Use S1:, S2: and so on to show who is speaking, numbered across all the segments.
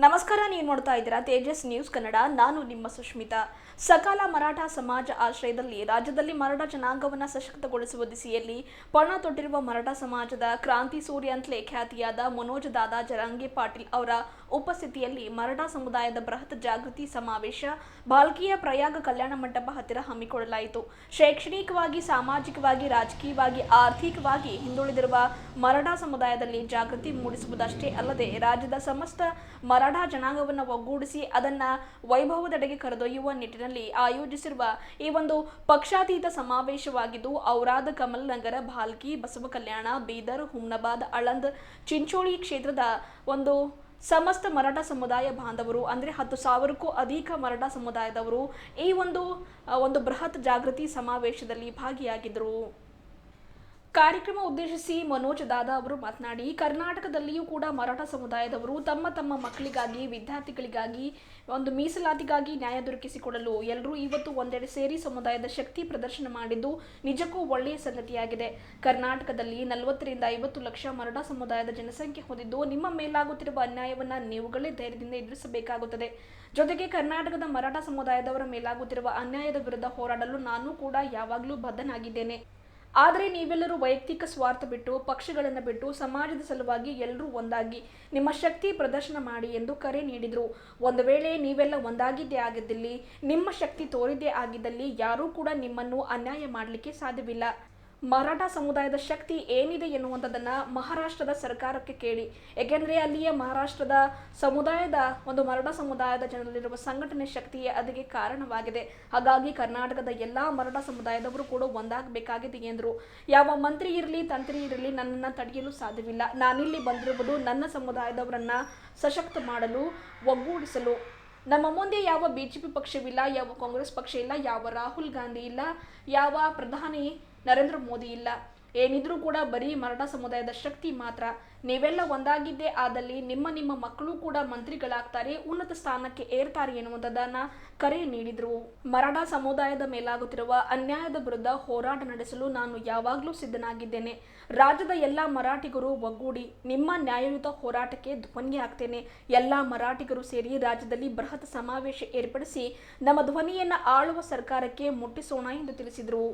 S1: ನಮಸ್ಕಾರ, ನೀವು ನೋಡ್ತಾ ಇದ್ದೀರಾ ತೇಜಸ್ ನ್ಯೂಸ್ ಕನ್ನಡ. ನಾನು ನಿಮ್ಮ ಸುಷ್ಮಿತಾ. ಸಕಾಲ ಮರಾಠ ಸಮಾಜ ಆಶ್ರಯದಲ್ಲಿ ರಾಜ್ಯದಲ್ಲಿ ಮರಾಠ ಜನಾಂಗವನ್ನು ಸಶಕ್ತಗೊಳಿಸುವ ದಿಸೆಯಲ್ಲಿ ಪಣ ತೊಟ್ಟಿರುವ ಮರಾಠ ಸಮಾಜದ ಕ್ರಾಂತಿ ಸೂರ್ಯ ಅಂತಲೇ ಖ್ಯಾತಿಯಾದ ಮನೋಜ್ ದಾದಾ ಜರಂಗೆ ಪಾಟೀಲ್ ಅವರ ಉಪಸ್ಥಿತಿಯಲ್ಲಿ ಮರಾಠ ಸಮುದಾಯದ ಬೃಹತ್ ಜಾಗೃತಿ ಸಮಾವೇಶ ಬಾಲ್ಕಿಯ ಪ್ರಯಾಗ ಕಲ್ಯಾಣ ಮಂಟಪ ಹತ್ತಿರ ಹಮ್ಮಿಕೊಳ್ಳಲಾಯಿತು. ಶೈಕ್ಷಣಿಕವಾಗಿ, ಸಾಮಾಜಿಕವಾಗಿ, ರಾಜಕೀಯವಾಗಿ, ಆರ್ಥಿಕವಾಗಿ ಹಿಂದುಳಿದಿರುವ ಮರಾಠ ಸಮುದಾಯದಲ್ಲಿ ಜಾಗೃತಿ ಮೂಡಿಸುವುದಷ್ಟೇ ಅಲ್ಲದೆ ರಾಜ್ಯದ ಸಮಸ್ತ ಮರಾಠ ಜನಾಂಗವನ್ನು ಒಗ್ಗೂಡಿಸಿ ಅದನ್ನ ವೈಭವದೆಡೆಗೆ ಕರೆದೊಯ್ಯುವ ನಿಟ್ಟಿನಲ್ಲಿ ಆಯೋಜಿಸಿರುವ ಈ ಒಂದು ಪಕ್ಷಾತೀತ ಸಮಾವೇಶವಾಗಿದ್ದು, ಔರಾದ್, ಕಮಲ್ ನಗರ, ಭಾಲ್ಕಿ, ಬಸವ ಕಲ್ಯಾಣ, ಬೀದರ್, ಹುಮ್ನಾಬಾದ್, ಆಳಂದ್, ಚಿಂಚೋಳಿ ಕ್ಷೇತ್ರದ ಒಂದು ಸಮಸ್ತ ಮರಾಠ ಸಮುದಾಯ ಬಾಂಧವರು ಅಂದರೆ 10,000ಕ್ಕೂ ಅಧಿಕ ಮರಾಠ ಸಮುದಾಯದವರು ಈ ಒಂದು ಬೃಹತ್ ಜಾಗೃತಿ ಸಮಾವೇಶದಲ್ಲಿ ಭಾಗಿಯಾಗಿದ್ದರು. ಕಾರ್ಯಕ್ರಮ ಉದ್ದೇಶಿಸಿ ಮನೋಜ್ ದಾದಾ ಅವರು ಮಾತನಾಡಿ, ಕರ್ನಾಟಕದಲ್ಲಿಯೂ ಕೂಡ ಮರಾಠ ಸಮುದಾಯದವರು ತಮ್ಮ ಮಕ್ಕಳಿಗಾಗಿ, ವಿದ್ಯಾರ್ಥಿಗಳಿಗಾಗಿ, ಒಂದು ಮೀಸಲಾತಿಗಾಗಿ ನ್ಯಾಯ ದೊರಕಿಸಿಕೊಡಲು ಎಲ್ಲರೂ ಇವತ್ತು ಒಂದೆಡೆ ಸೇರಿ ಸಮುದಾಯದ ಶಕ್ತಿ ಪ್ರದರ್ಶನ ಮಾಡಿದ್ದು ನಿಜಕ್ಕೂ ಒಳ್ಳೆಯ ಸಂಗತಿಯಾಗಿದೆ. ಕರ್ನಾಟಕದಲ್ಲಿ 40 ರಿಂದ 50 ಲಕ್ಷ ಮರಾಠ ಸಮುದಾಯದ ಜನಸಂಖ್ಯೆ ಹೊಂದಿದ್ದು, ನಿಮ್ಮ ಮೇಲಾಗುತ್ತಿರುವ ಅನ್ಯಾಯವನ್ನು ನೀವುಗಳೇ ಧೈರ್ಯದಿಂದ ಎದುರಿಸಬೇಕಾಗುತ್ತದೆ. ಜೊತೆಗೆ ಕರ್ನಾಟಕದ ಮರಾಠ ಸಮುದಾಯದವರ ಮೇಲಾಗುತ್ತಿರುವ ಅನ್ಯಾಯದ ವಿರುದ್ಧ ಹೋರಾಡಲು ನಾನು ಕೂಡ ಯಾವಾಗಲೂ ಬದ್ಧನಾಗಿದ್ದೇನೆ. ಆದರೆ ನೀವೆಲ್ಲರೂ ವೈಯಕ್ತಿಕ ಸ್ವಾರ್ಥ ಬಿಟ್ಟು, ಪಕ್ಷಗಳನ್ನು ಬಿಟ್ಟು ಸಮಾಜದ ಸಲುವಾಗಿ ಎಲ್ಲರೂ ಒಂದಾಗಿ ನಿಮ್ಮ ಶಕ್ತಿ ಪ್ರದರ್ಶನ ಮಾಡಿ ಎಂದು ಕರೆ ನೀಡಿದರು. ಒಂದು ವೇಳೆ ನೀವೆಲ್ಲ ಒಂದಾಗಿದ್ದೇ ಆಗಿದ್ದಲ್ಲಿ, ನಿಮ್ಮ ಶಕ್ತಿ ತೋರಿದ್ದೇ ಆಗಿದ್ದಲ್ಲಿ ಯಾರೂ ಕೂಡ ನಿಮ್ಮನ್ನು ಅನ್ಯಾಯ ಮಾಡಲಿಕ್ಕೆ ಸಾಧ್ಯವಿಲ್ಲ. ಮರಾಠ ಸಮುದಾಯದ ಶಕ್ತಿ ಏನಿದೆ ಎನ್ನುವಂಥದ್ದನ್ನು ಮಹಾರಾಷ್ಟ್ರದ ಸರ್ಕಾರಕ್ಕೆ ಕೇಳಿ. ಏಕೆಂದರೆ ಅಲ್ಲಿಯ ಮಹಾರಾಷ್ಟ್ರದ ಸಮುದಾಯದ ಒಂದು ಮರಾಠ ಸಮುದಾಯದ ಜನರಲ್ಲಿರುವ ಸಂಘಟನೆ ಶಕ್ತಿಯೇ ಅದಕ್ಕೆ ಕಾರಣವಾಗಿದೆ. ಹಾಗಾಗಿ ಕರ್ನಾಟಕದ ಎಲ್ಲ ಮರಾಠ ಸಮುದಾಯದವರು ಕೂಡ ಒಂದಾಗಬೇಕಾಗಿದೆ ಎಂದರು. ಯಾವ ಮಂತ್ರಿ ಇರಲಿ, ತಂತ್ರಿ ಇರಲಿ ನನ್ನನ್ನು ತಡೆಯಲು ಸಾಧ್ಯವಿಲ್ಲ. ನಾನಿಲ್ಲಿ ಬಂದಿರುವುದು ನನ್ನ ಸಮುದಾಯದವರನ್ನು ಸಶಕ್ತ ಮಾಡಲು, ಒಗ್ಗೂಡಿಸಲು. ನಮ್ಮ ಮುಂದೆ ಯಾವ ಬಿಜೆಪಿ ಪಕ್ಷವಿಲ್ಲ, ಯಾವ ಕಾಂಗ್ರೆಸ್ ಪಕ್ಷ ಇಲ್ಲ, ಯಾವ ರಾಹುಲ್ ಗಾಂಧಿ ಇಲ್ಲ, ಯಾವ ಪ್ರಧಾನಿ ನರೇಂದ್ರ ಮೋದಿ ಇಲ್ಲ. ಏನಿದ್ರೂ ಕೂಡ ಬರೀ ಮರಾಠ ಸಮುದಾಯದ ಶಕ್ತಿ ಮಾತ್ರ. ನೀವೆಲ್ಲ ಒಂದಾಗಿದ್ದೇ ಆದಲ್ಲಿ ನಿಮ್ಮ ಮಕ್ಕಳು ಕೂಡ ಮಂತ್ರಿಗಳಾಗ್ತಾರೆ, ಉನ್ನತ ಸ್ಥಾನಕ್ಕೆ ಏರ್ತಾರೆ ಎನ್ನುವಂಥದ್ದನ್ನ ಕರೆ ನೀಡಿದರು. ಮರಾಠ ಸಮುದಾಯದ ಮೇಲಾಗುತ್ತಿರುವ ಅನ್ಯಾಯದ ವಿರುದ್ಧ ಹೋರಾಟ ನಡೆಸಲು ನಾನು ಯಾವಾಗಲೂ ಸಿದ್ಧನಾಗಿದ್ದೇನೆ. ರಾಜ್ಯದ ಎಲ್ಲ ಮರಾಠಿಗರು ಒಗ್ಗೂಡಿ ನಿಮ್ಮ ನ್ಯಾಯಯುತ ಹೋರಾಟಕ್ಕೆ ಧ್ವನಿಯಾಗ್ತೇನೆ. ಎಲ್ಲ ಮರಾಠಿಗರು ಸೇರಿ ರಾಜ್ಯದಲ್ಲಿ ಬೃಹತ್ ಸಮಾವೇಶ ಏರ್ಪಡಿಸಿ ನಮ್ಮ ಧ್ವನಿಯನ್ನು ಆಳುವ ಸರ್ಕಾರಕ್ಕೆ ಮುಟ್ಟಿಸೋಣ ಎಂದು ತಿಳಿಸಿದರು.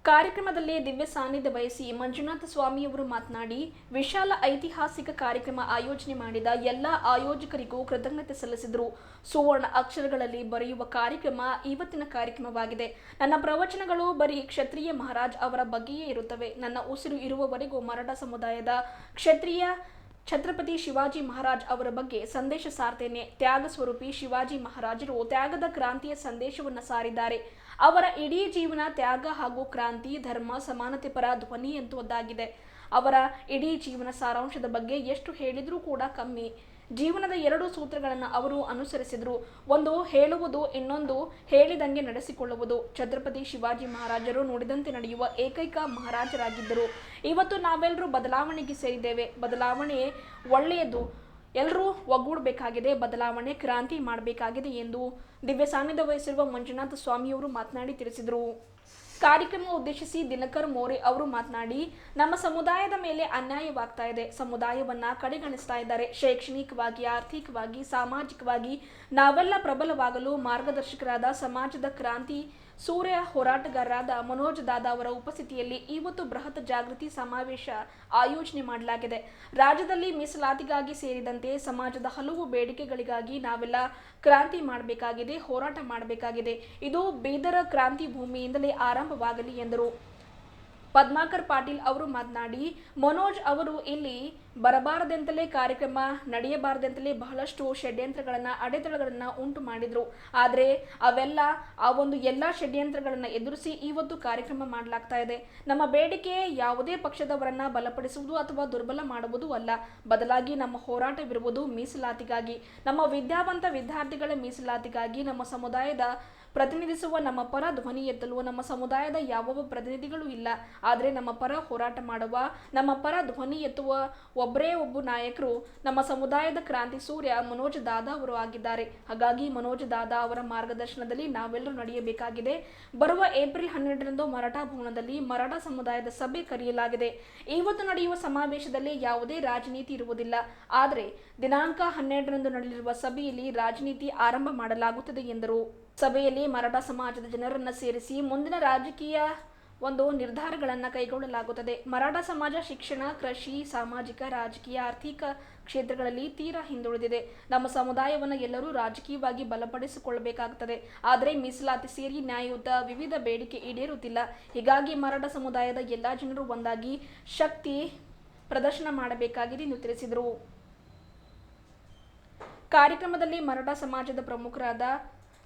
S1: ಕಾರ್ಯಕ್ರಮದಲ್ಲಿ ದಿವ್ಯ ಸಾನ್ನಿಧ್ಯ ವಹಿಸಿ ಮಂಜುನಾಥ ಸ್ವಾಮಿಯವರು ಮಾತನಾಡಿ, ವಿಶಾಲ ಐತಿಹಾಸಿಕ ಕಾರ್ಯಕ್ರಮ ಆಯೋಜನೆ ಮಾಡಿದ ಎಲ್ಲ ಆಯೋಜಕರಿಗೂ ಕೃತಜ್ಞತೆ ಸಲ್ಲಿಸಿದರು. ಸುವರ್ಣ ಅಕ್ಷರಗಳಲ್ಲಿ ಬರೆಯುವ ಕಾರ್ಯಕ್ರಮ ಇವತ್ತಿನ ಕಾರ್ಯಕ್ರಮವಾಗಿದೆ. ನನ್ನ ಪ್ರವಚನಗಳು ಬರೀ ಕ್ಷತ್ರಿಯ ಮಹಾರಾಜ್ ಅವರ ಬಗ್ಗೆಯೇ ಇರುತ್ತವೆ. ನನ್ನ ಉಸಿರು ಇರುವವರೆಗೂ ಮರಾಠ ಸಮುದಾಯದ ಕ್ಷತ್ರಿಯ ಛತ್ರಪತಿ ಶಿವಾಜಿ ಮಹಾರಾಜ್ ಅವರ ಬಗ್ಗೆ ಸಂದೇಶ ಸಾರ್ತೇನೆ. ತ್ಯಾಗ ಸ್ವರೂಪಿ ಶಿವಾಜಿ ಮಹಾರಾಜರು ತ್ಯಾಗದ ಕ್ರಾಂತಿಯ ಸಂದೇಶವನ್ನು ಸಾರಿದ್ದಾರೆ. ಅವರ ಇಡೀ ಜೀವನ ತ್ಯಾಗ ಹಾಗೂ ಕ್ರಾಂತಿ, ಧರ್ಮ, ಸಮಾನತೆ ಪರ ಧ್ವನಿ ಎಂತುವುದಾಗಿದೆ. ಅವರ ಇಡೀ ಜೀವನ ಸಾರಾಂಶದ ಬಗ್ಗೆ ಎಷ್ಟು ಹೇಳಿದರೂ ಕೂಡ ಕಮ್ಮಿ. ಜೀವನದ 2 ಸೂತ್ರಗಳನ್ನು ಅವರು ಅನುಸರಿಸಿದರು. ಒಂದು ಹೇಳುವುದು, ಇನ್ನೊಂದು ಹೇಳಿದಂಗೆ ನಡೆಸಿಕೊಳ್ಳುವುದು. ಛತ್ರಪತಿ ಶಿವಾಜಿ ಮಹಾರಾಜರು ನುಡಿದಂತೆ ನಡೆಯುವ ಏಕೈಕ ಮಹಾರಾಜರಾಗಿದ್ದರು. ಇವತ್ತು ನಾವೆಲ್ಲರೂ ಬದಲಾವಣೆಗೆ ಸೇರಿದ್ದೇವೆ. ಬದಲಾವಣೆ ಒಳ್ಳೆಯದು. ಎಲ್ಲರೂ ಒಗ್ಗೂಡಬೇಕಾಗಿದೆ, ಬದಲಾವಣೆ, ಕ್ರಾಂತಿ ಮಾಡಬೇಕಾಗಿದೆ ಎಂದು ದಿವ್ಯ ಸಾನ್ನಿಧ್ಯ ವಹಿಸಿರುವ ಮಂಜುನಾಥ ಸ್ವಾಮಿಯವರು ಮಾತನಾಡಿ ತಿಳಿಸಿದರು. ಕಾರ್ಯಕ್ರಮ ಉದ್ದೇಶಿಸಿ ದಿನಕರ್ ಮೋರೆ ಅವರು ಮಾತನಾಡಿ, ನಮ್ಮ ಸಮುದಾಯದ ಮೇಲೆ ಅನ್ಯಾಯವಾಗ್ತಾ ಇದೆ. ಸಮುದಾಯವನ್ನ ಕಡೆಗಣಿಸ್ತಾ ಇದ್ದಾರೆ. ಶೈಕ್ಷಣಿಕವಾಗಿ, ಆರ್ಥಿಕವಾಗಿ, ಸಾಮಾಜಿಕವಾಗಿ ನಾವೆಲ್ಲ ಪ್ರಬಲವಾಗಲು ಮಾರ್ಗದರ್ಶಕರಾದ ಸಮಾಜದ ಕ್ರಾಂತಿ ಸೂರ್ಯ ಹೋರಾಟಗಾರರಾದ ಮನೋಜ್ ದಾದಾ ಅವರ ಉಪಸ್ಥಿತಿಯಲ್ಲಿ ಇವತ್ತು ಬೃಹತ್ ಜಾಗೃತಿ ಸಮಾವೇಶ ಆಯೋಜನೆ ಮಾಡಲಾಗಿದೆ. ರಾಜ್ಯದಲ್ಲಿ ಮೀಸಲಾತಿಗಾಗಿ ಸೇರಿದಂತೆ ಸಮಾಜದ ಹಲವು ಬೇಡಿಕೆಗಳಿಗಾಗಿ ನಾವೆಲ್ಲ ಕ್ರಾಂತಿ ಮಾಡಬೇಕಾಗಿದೆ, ಹೋರಾಟ ಮಾಡಬೇಕಾಗಿದೆ. ಇದು ಬೀದರ ಕ್ರಾಂತಿ ಭೂಮಿಯಿಂದಲೇ ಆರಂಭವಾಗಲಿ ಎಂದರು. ಪದ್ಮಾಕರ್ ಪಾಟೀಲ್ ಅವರು ಮಾತನಾಡಿ, ಮನೋಜ್ ಅವರು ಇಲ್ಲಿ ಬರಬಾರದೆಂತಲೇ, ಕಾರ್ಯಕ್ರಮ ನಡೆಯಬಾರದೆಂತಲೇ ಬಹಳಷ್ಟು ಷಡ್ಯಂತ್ರಗಳನ್ನು, ಅಡೆತಡೆಗಳನ್ನು ಉಂಟು ಮಾಡಿದರು. ಆದರೆ ಆ ಒಂದು ಎಲ್ಲ ಷಡ್ಯಂತ್ರಗಳನ್ನು ಎದುರಿಸಿ ಇವತ್ತು ಕಾರ್ಯಕ್ರಮ ಮಾಡಲಾಗ್ತಾ ಇದೆ. ನಮ್ಮ ಬೇಡಿಕೆ ಯಾವುದೇ ಪಕ್ಷದವರನ್ನ ಬಲಪಡಿಸುವುದು ಅಥವಾ ದುರ್ಬಲ ಮಾಡುವುದು ಅಲ್ಲ. ಬದಲಾಗಿ ನಮ್ಮ ಹೋರಾಟವಿರುವುದು ಮೀಸಲಾತಿಗಾಗಿ, ನಮ್ಮ ವಿದ್ಯಾವಂತ ವಿದ್ಯಾರ್ಥಿಗಳ ಮೀಸಲಾತಿಗಾಗಿ, ನಮ್ಮ ಸಮುದಾಯದ ಪ್ರತಿನಿಧಿಸುವ ನಮ್ಮ ಪರ ಧ್ವನಿ ಎತ್ತಲು ನಮ್ಮ ಸಮುದಾಯದ ಯಾವೊಬ್ಬ ಪ್ರತಿನಿಧಿಗಳು ಇಲ್ಲ. ಆದರೆ ನಮ್ಮ ಪರ ಹೋರಾಟ ಮಾಡುವ, ನಮ್ಮ ಪರ ಧ್ವನಿ ಎತ್ತುವ ಒಬ್ಬರೇ ಒಬ್ಬ ನಾಯಕರು ನಮ್ಮ ಸಮುದಾಯದ ಕ್ರಾಂತಿ ಸೂರ್ಯ ಮನೋಜ್ ದಾದಾ ಅವರು ಆಗಿದ್ದಾರೆ. ಹಾಗಾಗಿ ಮನೋಜ್ ದಾದಾ ಅವರ ಮಾರ್ಗದರ್ಶನದಲ್ಲಿ ನಾವೆಲ್ಲರೂ ನಡೆಯಬೇಕಾಗಿದೆ. ಬರುವ ಏಪ್ರಿಲ್ 12ರಂದು ಮರಾಠ ಭವನದಲ್ಲಿ ಮರಾಠ ಸಮುದಾಯದ ಸಭೆ ಕರೆಯಲಾಗಿದೆ. ಇವತ್ತು ನಡೆಯುವ ಸಮಾವೇಶದಲ್ಲಿ ಯಾವುದೇ ರಾಜನೀತಿ ಇರುವುದಿಲ್ಲ. ಆದರೆ ದಿನಾಂಕ 12ರಂದು ನಡೆಯಲಿರುವ ಸಭೆಯಲ್ಲಿ ರಾಜನೀತಿ ಆರಂಭ ಮಾಡಲಾಗುತ್ತದೆ ಎಂದರು. ಸಭೆಯಲ್ಲಿ ಮರಾಠ ಸಮಾಜದ ಜನರನ್ನು ಸೇರಿಸಿ ಮುಂದಿನ ರಾಜಕೀಯ ನಿರ್ಧಾರಗಳನ್ನು ಕೈಗೊಳ್ಳಲಾಗುತ್ತದೆ. ಮರಾಠ ಸಮಾಜ ಶಿಕ್ಷಣ, ಕೃಷಿ, ಸಾಮಾಜಿಕ, ರಾಜಕೀಯ, ಆರ್ಥಿಕ ಕ್ಷೇತ್ರಗಳಲ್ಲಿ ತೀರಾ ಹಿಂದುಳಿದಿದೆ. ನಮ್ಮ ಸಮುದಾಯವನ್ನು ಎಲ್ಲರೂ ರಾಜಕೀಯವಾಗಿ ಬಲಪಡಿಸಿಕೊಳ್ಳಬೇಕಾಗುತ್ತದೆ. ಆದರೆ ಮೀಸಲಾತಿ ಸೇರಿ ನ್ಯಾಯಯುತ ವಿವಿಧ ಬೇಡಿಕೆ ಈಡೇರುತ್ತಿಲ್ಲ. ಹೀಗಾಗಿ ಮರಾಠ ಸಮುದಾಯದ ಎಲ್ಲ ಜನರು ಒಂದಾಗಿ ಶಕ್ತಿ ಪ್ರದರ್ಶನ ಮಾಡಬೇಕಾಗಿದೆ ಎಂದು ತಿಳಿಸಿದರು. ಕಾರ್ಯಕ್ರಮದಲ್ಲಿ ಮರಾಠ ಸಮಾಜದ ಪ್ರಮುಖರಾದ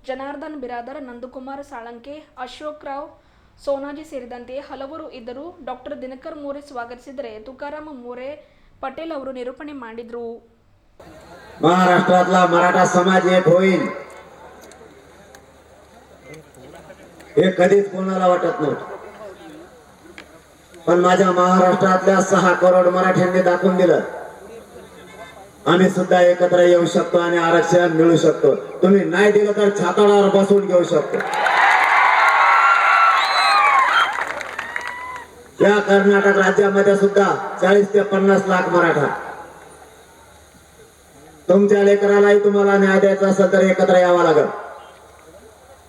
S1: ಜನಾರ್ದನ್ ಬಿರಾದರ್, ನಂದಕುಮಾರ್ ಸಾಳಂಕೆ, ಅಶೋಕ್ ರಾವ್ ಸೋನಾಜಿ ಸೇರಿದಂತೆ ಹಲವರು ಇದ್ದರು. ಡಾಕ್ಟರ್ ದಿನಕರ್ ಮೋರೆ ಸ್ವಾಗತಿಸಿದರೆ तुकाराम मोरे पटेल ಅವರು ನಿರೂಪಣೆ ಮಾಡಿದರು.
S2: महाराष्ट्रातला मराठा समाज एक होईल हे कधीच कोणाला वाटत नव्हतं, पण माझ्या महाराष्ट्रातल्या 6 करोड मराठ्यांनी दाखवून दिलं आम्ही सुद्धा एकत्र येऊ शकतो आणि आरक्षण मिळू शकतो. तुम्ही नाही दिलं तर छाताडावर बसून घेऊ शकतो. या कर्नाटक राज्यामध्ये सुद्धा 40 ते 50 लाख मराठा. तुमच्या लेकरालाही तुम्हाला न्याय द्यायचा असेल तर एकत्र यावं लागेल.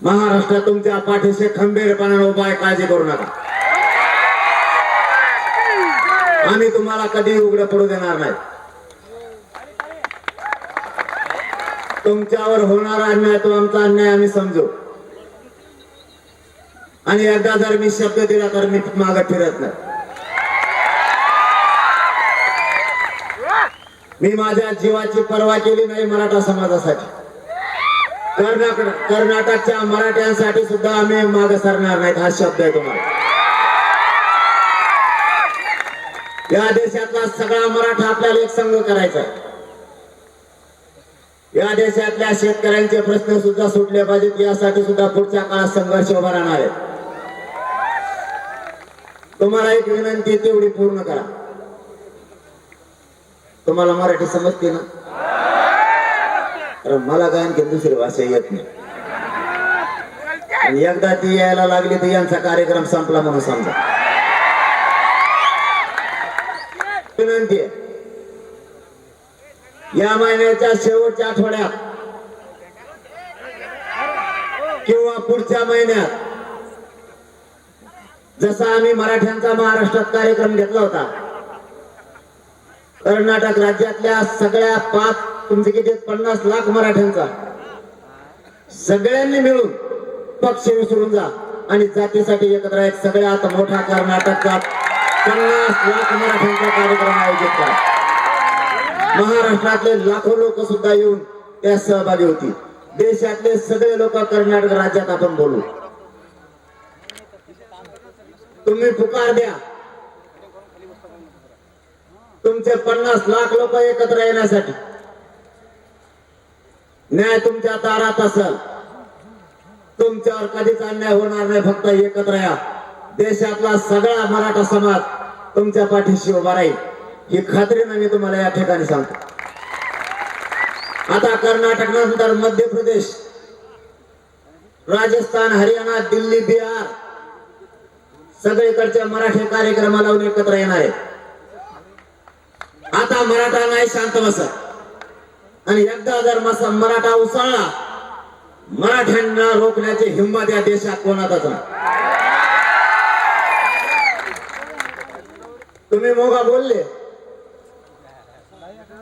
S2: महाराष्ट्र तुमच्या पाठीशी खंबीरपणाने उभा आहे, काळजी करू नका. आम्ही तुम्हाला कधी उघडं पडू देणार नाही. तुमच्यावर होणारा अन्याय तो आमचा अन्याय आम्ही समजू, आणि एकदा जर मी शब्द दिला तर मी मागे फिरत नाही. मी माझ्या जीवाची पर्वा केली नाही मराठा समाजासाठी. कर्नाटकच्या मराठ्यांसाठी सुद्धा आम्ही मागे सरणार नाहीत, हा शब्द आहे तुम्हाला. या देशातला सगळा मराठा आपल्याला एक संघ करायचा आहे. या देशातल्या शेतकऱ्यांचे प्रश्न सुद्धा सुटले पाहिजेत, यासाठी सुद्धा पुढच्या काळात संघर्ष उभा राहणार आहे. तुम्हाला एक विनंती, तेवढी पूर्ण करा. तुम्हाला मराठी समजते ना? तर मला काय आणखी दुसरी भाषा येत नाही, आणि एकदा ती यायला लागली तर यांचा कार्यक्रम संपला म्हणून समजा. विनंती आहे, या महिन्याच्या शेवटच्या आठवड्यात किंवा पुढच्या महिन्यात, जसा आम्ही मराठ्यांचा महाराष्ट्रात कार्यक्रम घेतला होता, कर्नाटक राज्यातल्या सगळ्या 5 तुमचे किती 50 लाख मराठ्यांचा, सगळ्यांनी मिळून पक्ष विसरून जा आणि जातीसाठी एकत्र एक सगळ्यात मोठा कर्नाटकचा 50 लाख मराठ्यांचा कार्यक्रम आयोजित करा. महाराष्ट्रातले लाखो लोक सुद्धा येऊन त्यात सहभागी होतील. देशातले सगळे लोक कर्नाटक राज्यात आपण बोलू. तुम्ही पुकार द्या, तुमचे 50 लाख लोक एकत्र येण्यासाठी. न्याय तुमच्या दारात असेल, तुमच्यावर कधीच अन्याय होणार नाही. फक्त एकत्र या. देशातला सगळा मराठा समाज तुमच्या पाठीशी उभा राहील, ही खात्रीने मी तुम्हाला या ठिकाणी सांगतो. आता कर्नाटक नंतर मध्य प्रदेश, राजस्थान, हरियाणा, दिल्ली, बिहार सगळीकडच्या मराठी कार्यक्रमाला एकत्र येणार आहे. आता मराठा नाही शांत बसत, आणि एकदा जर मराठा उसळला, मराठ्यांना रोखण्याची हिंमत या देशात कोणाचाच नाही. तुम्ही मोगा बोलले,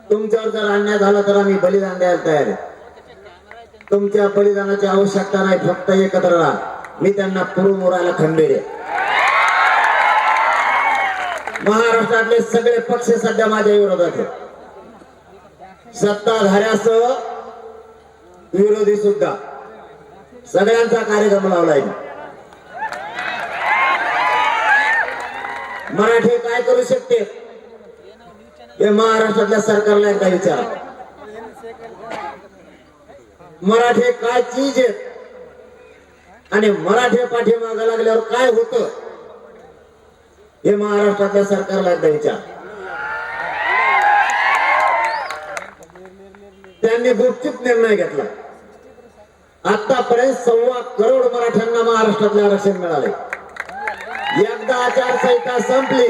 S2: तुमच्यावर जर अन्याय झाला तर आम्ही बलिदान द्यायला तयार आहे. तुमच्या बलिदानाची आवश्यकता नाही, फक्त एकत्र राहा. मी त्यांना पुरू मोरायला खंबीर आहे. महाराष्ट्रातले सगळे पक्ष सध्या माझ्या विरोधात आहेत, सत्ताधाऱ्यासह विरोधी सुद्धा. सगळ्यांचा कार्यक्रम लावलाय. मराठी काय करू शकते हे महाराष्ट्रातल्या सरकारला एकदा विचारा. मराठी काय चीज आहे आणि मराठी पाठीमागे लागल्यावर काय होतं हे महाराष्ट्रातल्या सरकारला एकदा विचार. त्यांनी गुपचूप निर्णय घेतला. आतापर्यंत 1.25 करोड मराठ्यांना महाराष्ट्रातले आरक्षण मिळाले. एकदा आचारसंहिता संपली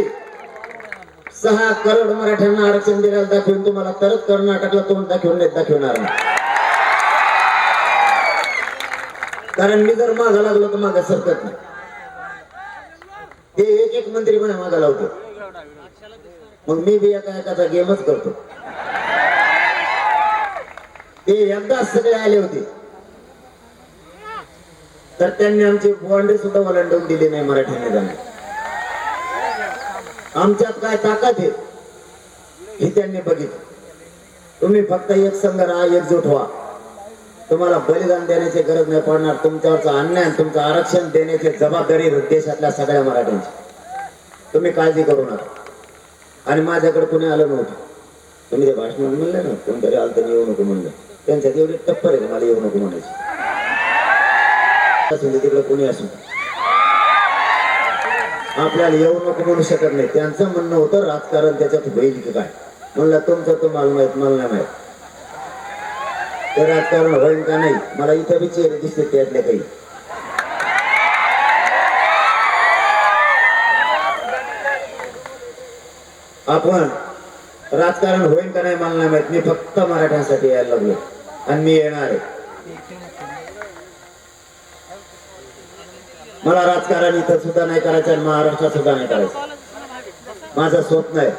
S2: 6 करोड मराठ्यांना आरक्षण दिल्याला दाखवून तुम्हाला तरच कर्नाटकला तोंड दाखवणार नाही. कारण मी जर मागा लागलो तर मागा सरकत नाही. ते एक मंत्री मला मागा लावतो, मग मी बी एकाचा गेमच करतो. ते एकदा सगळे आले होते तर त्यांनी आमची बॉन्डे सुद्धा ओलांडून दिली नाही मराठ्यांनी जाणे. आमच्यात काय ताकद आहे हे त्यांनी बघितलं. तुम्ही फक्त एक संघ राहा, एकजूट व्हा. तुम्हाला बलिदान देण्याची गरज नाही पडणार. तुमच्यावरचा अन्याय, तुमचं आरक्षण देण्याची जबाबदारी देशातल्या सगळ्या मराठ्यांची. तुम्ही काळजी करू नका. आणि माझ्याकडे कुणी आलं नव्हतं. तुम्ही ते भाषण म्हणलं ना, कोणतरी आलं तर येऊ नको म्हणलं. त्यांच्यात एवढी टप्पर आहे मला येऊ नको म्हणायची. तिकडे कोणी असू आपल्याला येऊ नको म्हणू शकत नाही. त्यांचं म्हणणं होतं राजकारण त्याच्यात होईल की काय. म्हणलं तुमचं तुम्हाला माहित, मला नाही माहित ते राजकारण होईल का नाही. मला इथं बी चेहरे दिसते त्यातले काही. आपण राजकारण होईल का नाही मला नाही माहित. मी फक्त मराठ्यांसाठी यायला लागलो आणि मी येणार आहे. मला राजकारण इथं सुद्धा नाही करायचं आणि महाराष्ट्रात सुद्धा नाही करायचं. माझं स्वप्न आहे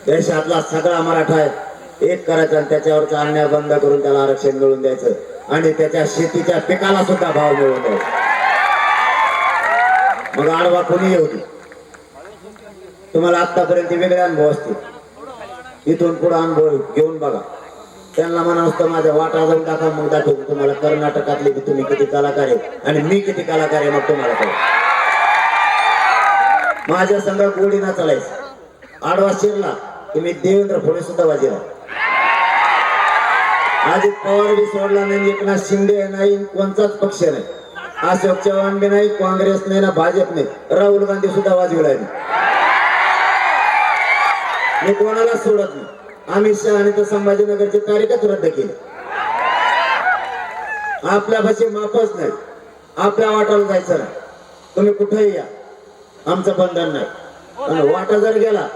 S2: देशातला सगळा मराठा आहे एक करायचा आणि त्याच्यावरचा अन्याय बंद करून त्याला आरक्षण मिळवून द्यायचं आणि त्याच्या शेतीच्या पिकाला सुद्धा भाव मिळवून द्यायचा. मग आडवा कोणी येऊ दे. तुम्हाला आतापर्यंत वेगळे अनुभव असतील, इथून पुढे अनुभव घेऊन बघा. त्यांना म्हणा असतं माझ्या वाटा जाऊन टाका, मग दाखवतो तुम्हाला कर्नाटकातले की तुम्ही किती कलाकार आहे आणि मी किती कलाकार आहे. मग तुम्हाला कळेल. माझ्या संघ गोडीना चालायचं. आडवा शिरला तुम्ही देवेंद्र फडणवीस सुद्धा वाजेला. अजित पवार बी सोडला नाही, एकनाथ शिंदे नाही, कोणताच पक्ष नाही, अशोक चव्हाण बी नाही, काँग्रेस नाही ना भाजप नाही, राहुल गांधी सुद्धा वाजविला नाही. मी कोणाला सोडत नाही. अमित शहा आणि तर संभाजीनगरची तारीखच रद्द केली. आपल्या भाषे माफच नाही. आपल्या वाटाला जायचं नाही. तुम्ही कुठेही या, आमचं बंधन नाही. आणि वाटा जर गेला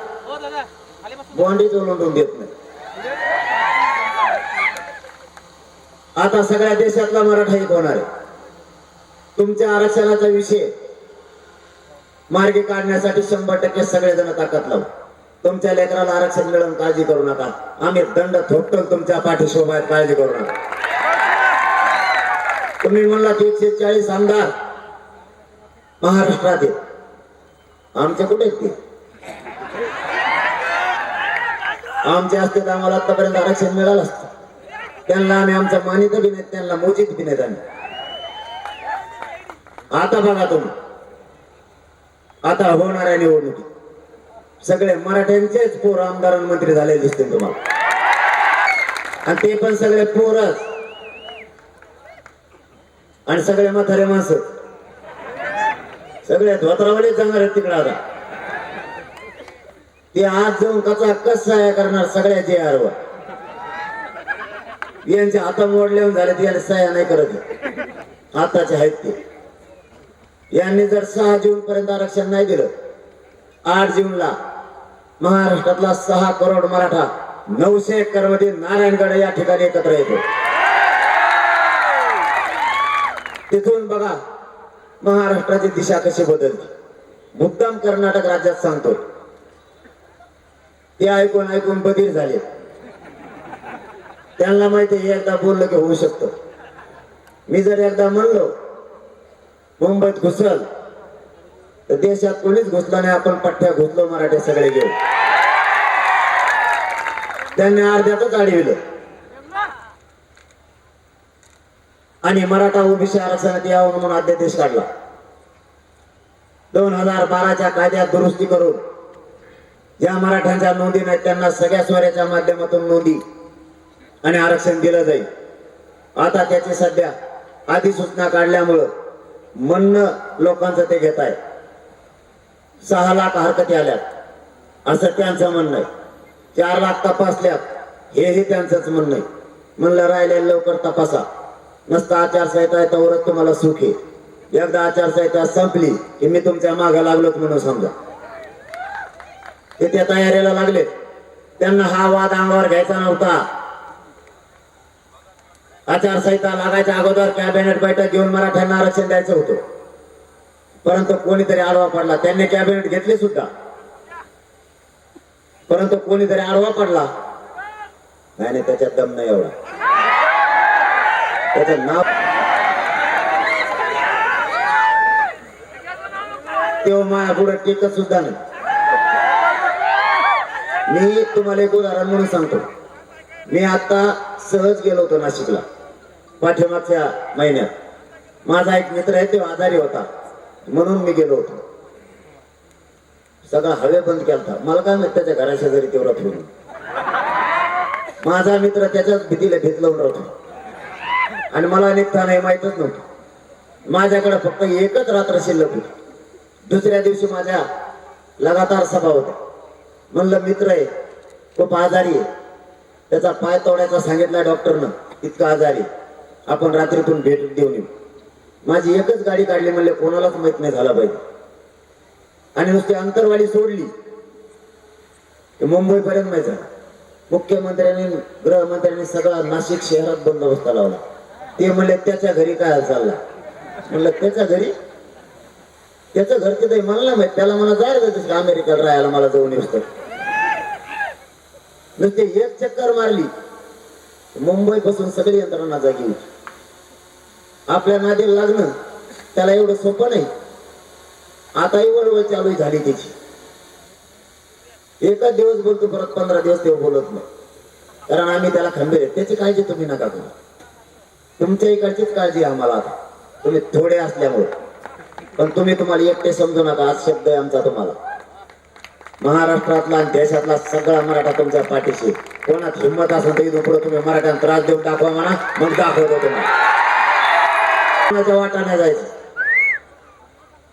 S2: बॉन्डीच ओलांडून देत नाही. आता सगळ्या देशातला मराठा एक होणार आहे. तुमच्या आरक्षणाचा विषय मार्गी काढण्यासाठी 100% सगळेजण ताकद लावू. तुमच्या लेकराला आरक्षण मिळून काळजी करू नका. आम्ही दंड थोपटून तुमच्या पाठीशी उभा आहे, काळजी करू नका. तुम्ही म्हणला 140 आमदार महाराष्ट्रात आहेत. आमचे कुठे आहेत ते? आमचे असते तर आम्हाला आतापर्यंत आरक्षण मिळालं असतं. त्यांना आम्ही आमचं मानित बी नाही, त्यांना मोजित बी नाही आम्ही. आता बघा तुम्ही, आता होणाऱ्या निवडणुकीत सगळे मराठ्यांचेच पोर आमदार आणि मंत्री झाले दिसतील तुम्हाला. आणि ते पण सगळे पोरच आणि सगळे म्हातारे माणसं, सगळे धोत्रावलेच जाणार आहेत तिकडे. आता ते आज जाऊन कस सहाय्य करणार सगळ्याचे आरवर. यांचे हाता मोडले झाले ते सहाय्य नाही करत. आताचे आहेत ते. यांनी जर 6 जून पर्यंत आरक्षण नाही दिलं, 8 जूनला महाराष्ट्रातला 6 करोड मराठा 900 एकर मध्ये नारायणगड या ठिकाणी एकत्र येतो. तिथून बघा महाराष्ट्राची दिशा कशी बदलते. मुद्दाम कर्नाटक राज्यात सांगतो ते ऐकून ऐकून बधीर झाले. त्यांना माहिती आहे एकदा बोललं की होऊ शकतं. मी जर एकदा म्हणलो मुंबईत घुसल तर देशात कोणीच घुसला नाही. आपण पठ्ठ्या घुसलो मराठे सगळे घेऊन. त्यांनी अर्ध्यातच अडविलं आणि मराठा ओबीसी आरक्षणात यावं म्हणून अध्यादेश काढला. 2012च्या कायद्यात दुरुस्ती करून ज्या मराठ्यांच्या नोंदी नाहीत त्यांना सगळ्या स्वराच्या माध्यमातून नोंदी आणि आरक्षण दिलं जाईल. आता त्याची सध्या अधिसूचना काढल्यामुळं म्हणणं लोकांचं ते घेत आहे. 6 लाख हरकती आल्यात असं त्यांचं म्हणणं आहे. 4 लाख तपासल्यात हेही त्यांचंच म्हणणं आहे. म्हणलं राहिले लवकर तपासा, नसता आचारसंहिता आहे तोवरच तुम्हाला सुख आहे. एकदा आचारसंहिता संपली की मी तुमच्या मागे लागलोच म्हणून समजा. ते त्या तयारीला लागले. त्यांना हा वाद अंगावर घ्यायचा नव्हता. आचारसंहिता लागायच्या अगोदर कॅबिनेट बैठक घेऊन मराठ्यांना आरक्षण द्यायचं होतं, परंतु कोणीतरी आडवा पडला. त्यांनी कॅबिनेट घेतली सुद्धा, परंतु कोणीतरी आडवा पडला. नाही त्याच्यात दम नाही एवढा. त्याचं नाव तेव्हा माया पुढे टिकत सुद्धा नाही. मी तुम्हाला एक उदाहरण म्हणून सांगतो. मी आता सहज गेलो होतो नाशिकला पाठीमागच्या महिन्यात. माझा एक मित्र आहे, तो आजारी होता म्हणून मी गेलो होतो. सगळा हवे बंद केला. मला काय माहित त्याच्या घराच्या घरी तेवढा फिरून. माझा मित्र त्याच्याच भीतीला भीत लावून राहतो आणि मला निघता नाही माहितच नव्हतं. माझ्याकडे फक्त एकच रात्र शिल्लक होती. दुसऱ्या दिवशी माझ्या लगातार सभा होत्या. म्हणलं मित्र आहे, खूप आजारी आहे, त्याचा पाय तोडायचा सांगितला डॉक्टरनं, इतका आजारी, आपण रात्रीतून भेट देऊन येऊ. माझी एकच गाडी काढली, म्हणले कोणालाच माहित नाही झाला पाहिजे. आणि नुसती अंतरवाडी सोडली मुंबई पर्यंत माहिती झाला. मुख्यमंत्र्यांनी गृहमंत्र्यांनी सगळा नाशिक शहरात बंदोबस्त लावला. ते म्हणले त्याच्या घरी काय चालला. म्हणलं त्याच्या घरी, त्याचं घर तिथे मला नाही माहित. त्याला मला जायला अमेरिकेला राहायला, मला जाऊन येऊ. नुसते एक चक्कर मारली मुंबई पासून सगळी यंत्रणा जागी होती. आपल्या नादीला लागणं त्याला एवढं सोपं नाही. आताही वळवळ चालू झाली त्याची. एकच दिवस बोलतो, परत 15 दिवस ते बोलत नाही. कारण आम्ही त्याला खंबीर. त्याची काळजी तुम्ही नका करू. तुमच्या इकडचीच काळजी आम्हाला. आता तुम्ही थोडे असल्यामुळे, पण तुम्ही तुम्हाला एकटे समजू नका. आज शब्द आहे आमचा तुम्हाला. महाराष्ट्रातला आणि देशातला सगळा मराठा तुमच्या पाठीशी. कोणात हिंमत असेल तर इथून पुढे तुम्ही मराठ्यांना त्रास देऊन दाखवा म्हणा, मग दाखवतो तुम्हाला. कोणाच्या वाटा नाही जायचं,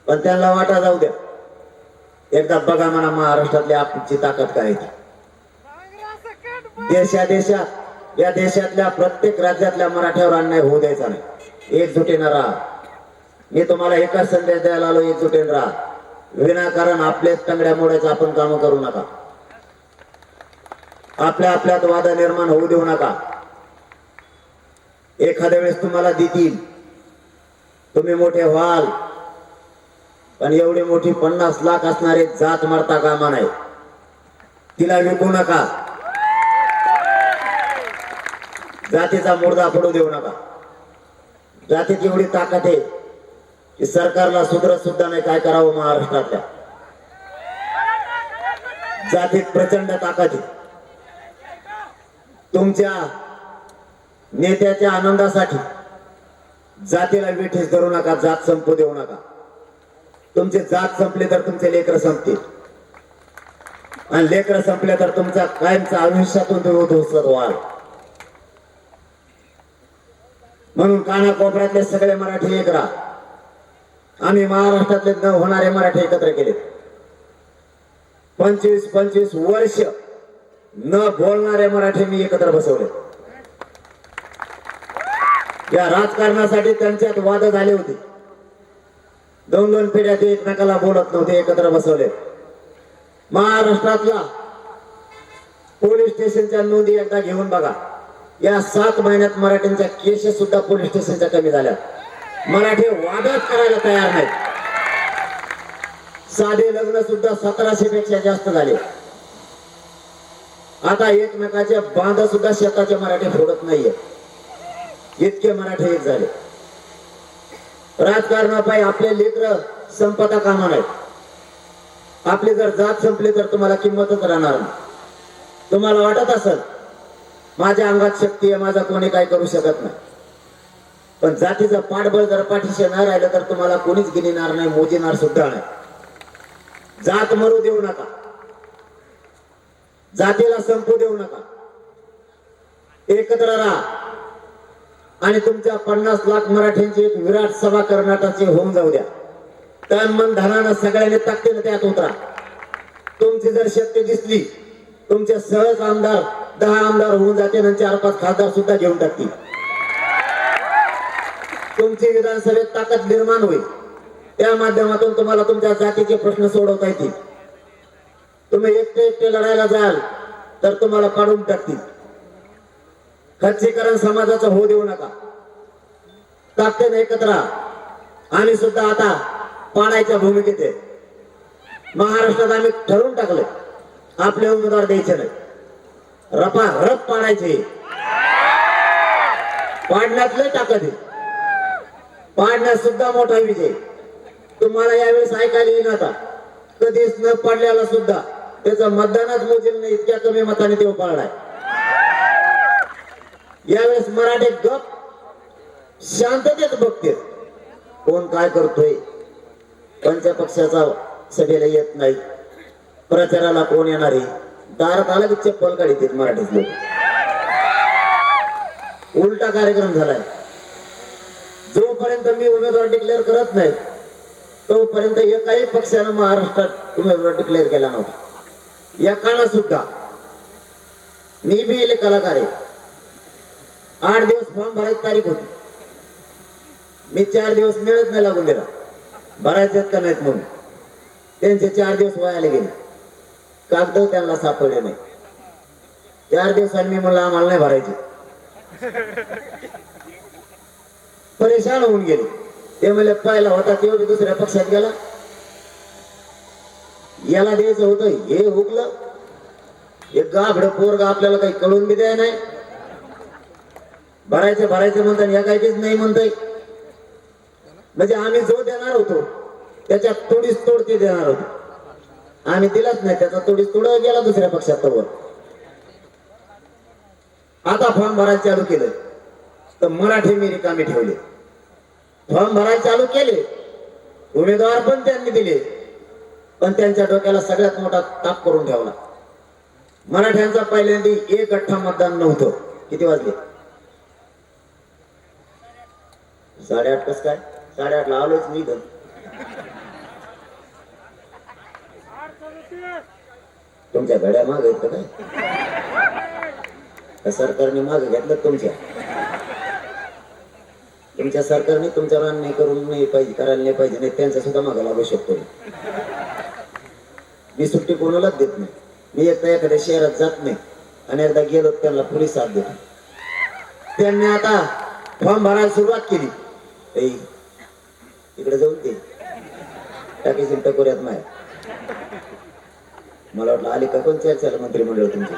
S2: पण त्यांना वाटा जाऊ द्या. एकदा बघा म्हणा महाराष्ट्रातली आपली ताकद काय आहे. देशात या देशातल्या प्रत्येक राज्यातल्या मराठ्यावर अन्याय होऊ द्यायचा नाही. एकजुटीनं राहा. मी तुम्हाला एकच संदेश द्यायला आलो, एकजुटीनं राहा. विनाकारण आपलेच टंगड्या मोडायचं आपण काम करू नका. आपल्या आपल्यात वाद निर्माण होऊ देऊ नका. एखाद्या वेळेस तुम्हाला देतील, तुम्ही मोठे व्हाल, पण एवढी मोठी 50 लाख असणारी जात मरता कामा नाही. तिला विकू नका. जातीचा मुर्दा पडू देऊ नका. जातीत एवढी ताकद आहे की सरकारला सुधरत सुद्धा नाही काय करावं. महाराष्ट्रातल्या जातीत प्रचंड ताकद आहे. तुमच्या नेत्याच्या आनंदासाठी जातीला वेठीस धरू नका. जात संपू देऊ नका. तुमचे जात संपले तर तुमचे लेकर संपतील, आणि लेकर संपले तर तुमचा कायमचा आयुष्यातून तुम्ही उद्ध्वस्त व्हाल. म्हणून कानाकोपऱ्यातले सगळे मराठी एक राहा. आम्ही महाराष्ट्रातले न होणारे मराठी एकत्र केले. 25 वर्ष न बोलणारे मराठी मी एकत्र बसवले. या राजकारणासाठी त्यांच्यात वाद झाले होते. 2 पिढ्या ते एकमेकाला बोलत नव्हते. एकत्र बसवले. महाराष्ट्रातला पोलीस स्टेशनच्या नोंदी एकदा घेऊन बघा. या 7 महिन्यात मराठ्यांच्या केसेस सुद्धा पोलीस स्टेशनच्या कमी झाल्या. मराठी वादच करायला तयार नाहीत. साधे लग्न सुद्धा 1700 पेक्षा जास्त झाले. आता एकमेकाचे बांध सुद्धा शेताचे मराठी फोडत नाहीये. इतके मराठी एक झाले. राजकारणापायी आपले लेकर संपता कामा नाहीत. आपली जर जात संपली तर तुम्हाला किंमतच राहणार नाही. तुम्हाला वाटत असेल माझ्या अंगात शक्ती आहे, माझा कोणी काय करू शकत नाही, पण जातीचं पाठबळ जर पाठीशी न राहिलं तर तुम्हाला कोणीच गिनिणार नाही, मोजिणार सुद्धा नाही. जात मरू देऊ नका. जातीला संपू देऊ नका. एकत्र राहा. आणि तुमच्या 50 लाख मराठ्यांची एक विराट सभा कर्नाटकाची होऊन जाऊ द्या. तन मन धनानं सगळ्यांनी ताकदीनं त्यात उतरा. तुमची जर शक्ती दिसली, तुमचे सहज आमदार 10 आमदार होऊन जाते आणि 4-5 खासदार सुद्धा घेऊन टाकतील. तुमची विधानसभेत ताकद निर्माण होईल. त्या माध्यमातून तुम्हाला तुमच्या जातीचे प्रश्न सोडवता येतील. तुम्ही एकटे लढायला जाल तर तुम्हाला काढून टाकतील. खच्चीकरण समाजाचं होऊ देऊ नका. ताकदीने एकत्र राहा. आम्ही सुद्धा आता पाडायच्या भूमिकेत आहे. महाराष्ट्रात आम्ही ठरवून टाकले, आपले उमेदवार द्यायचे नाही, रपारप पाडायचे. पाडण्यात लय ताकद आहे. पाडण्यात सुद्धा मोठा विजय. तुम्हाला यावेळेस ऐकायला येईल आता, कधीच न पडल्याला सुद्धा त्याचं मतदानच मोजेल नाही, इतक्या कमी मताने तो पाळलाय. यावेळेस मराठे गप शांततेत बघते कोण काय करतोय. पंचपक्षाचा सभेला येत नाही, प्रचाराला कोण येणार आहे, दारात आला की चप्पल काढीत मराठीच लोक. उलटा कार्यक्रम झालाय. जोपर्यंत मी उमेदवार डिक्लेअर करत नाही तोपर्यंत एकाही पक्षानं महाराष्ट्रात उमेदवार डिक्लेअर केला नव्हता. एकानं सुद्धा. मी बी इले कलाकार आहे. 8 दिवस फॉर्म भरायची तारीख होती. मी 4 दिवस मिळत नाही लागून दिला, भरायचे का नाहीत म्हणून. त्यांचे 4 दिवस वायाला गेले. कागद त्यांना सापडले नाही. 4 दिवसांनी मी म्हणलं आम्हाला नाही भरायचे. परेशान होऊन गेले. ते म्हणजे पहिला होता तेवढी दुसऱ्या पक्षात गेला. याला द्यायचं होतं, हे हुकलं. एक गाभड पोरगा आपल्याला काही कळून बी द्याय नाही. भरायचं म्हणतात, या काहीच नाही म्हणतोय. म्हणजे आम्ही जो देणार होतो त्याच्यात तोडीस तोड ते देणार होतो. आम्ही दिलाच नाही, त्याचा तोडीस तोड गेला दुसऱ्या पक्षात. आता फॉर्म भरायला चालू केलं तर मराठी मी रिकामी ठेवले. फॉर्म भरायला चालू केले, उमेदवार पण त्यांनी दिले, पण त्यांच्या डोक्याला सगळ्यात मोठा ताप करून ठेवला. मराठ्यांचा पहिल्यांदा 1 गठ्ठा मतदान नव्हतं. किती वाजले? 8:30. कस काय 8:30 ला आलोच मी इथं. तुमच्या घड्या माग आहेत का काय? सरकारने माग घेतलं तुमच्या सरकारने तुमच्या रान नाही करून नाही पाहिजे, करायला नाही पाहिजे, नाही त्यांचा सुद्धा मागा लागू शकतो. मी सुट्टी कोणालाच देत नाही. मी एकदा एखाद्या शहरात जात नाही आणि एकदा गेलो त्यांना पोलीस साथ देतो. त्यांनी आता फॉर्म भरायला सुरुवात केली. इकडे जाऊन ते टाकीची टकोऱ्यात नाही. मला वाटलं आले का कोण चर्चेला मंत्रिमंडळ तुमचे.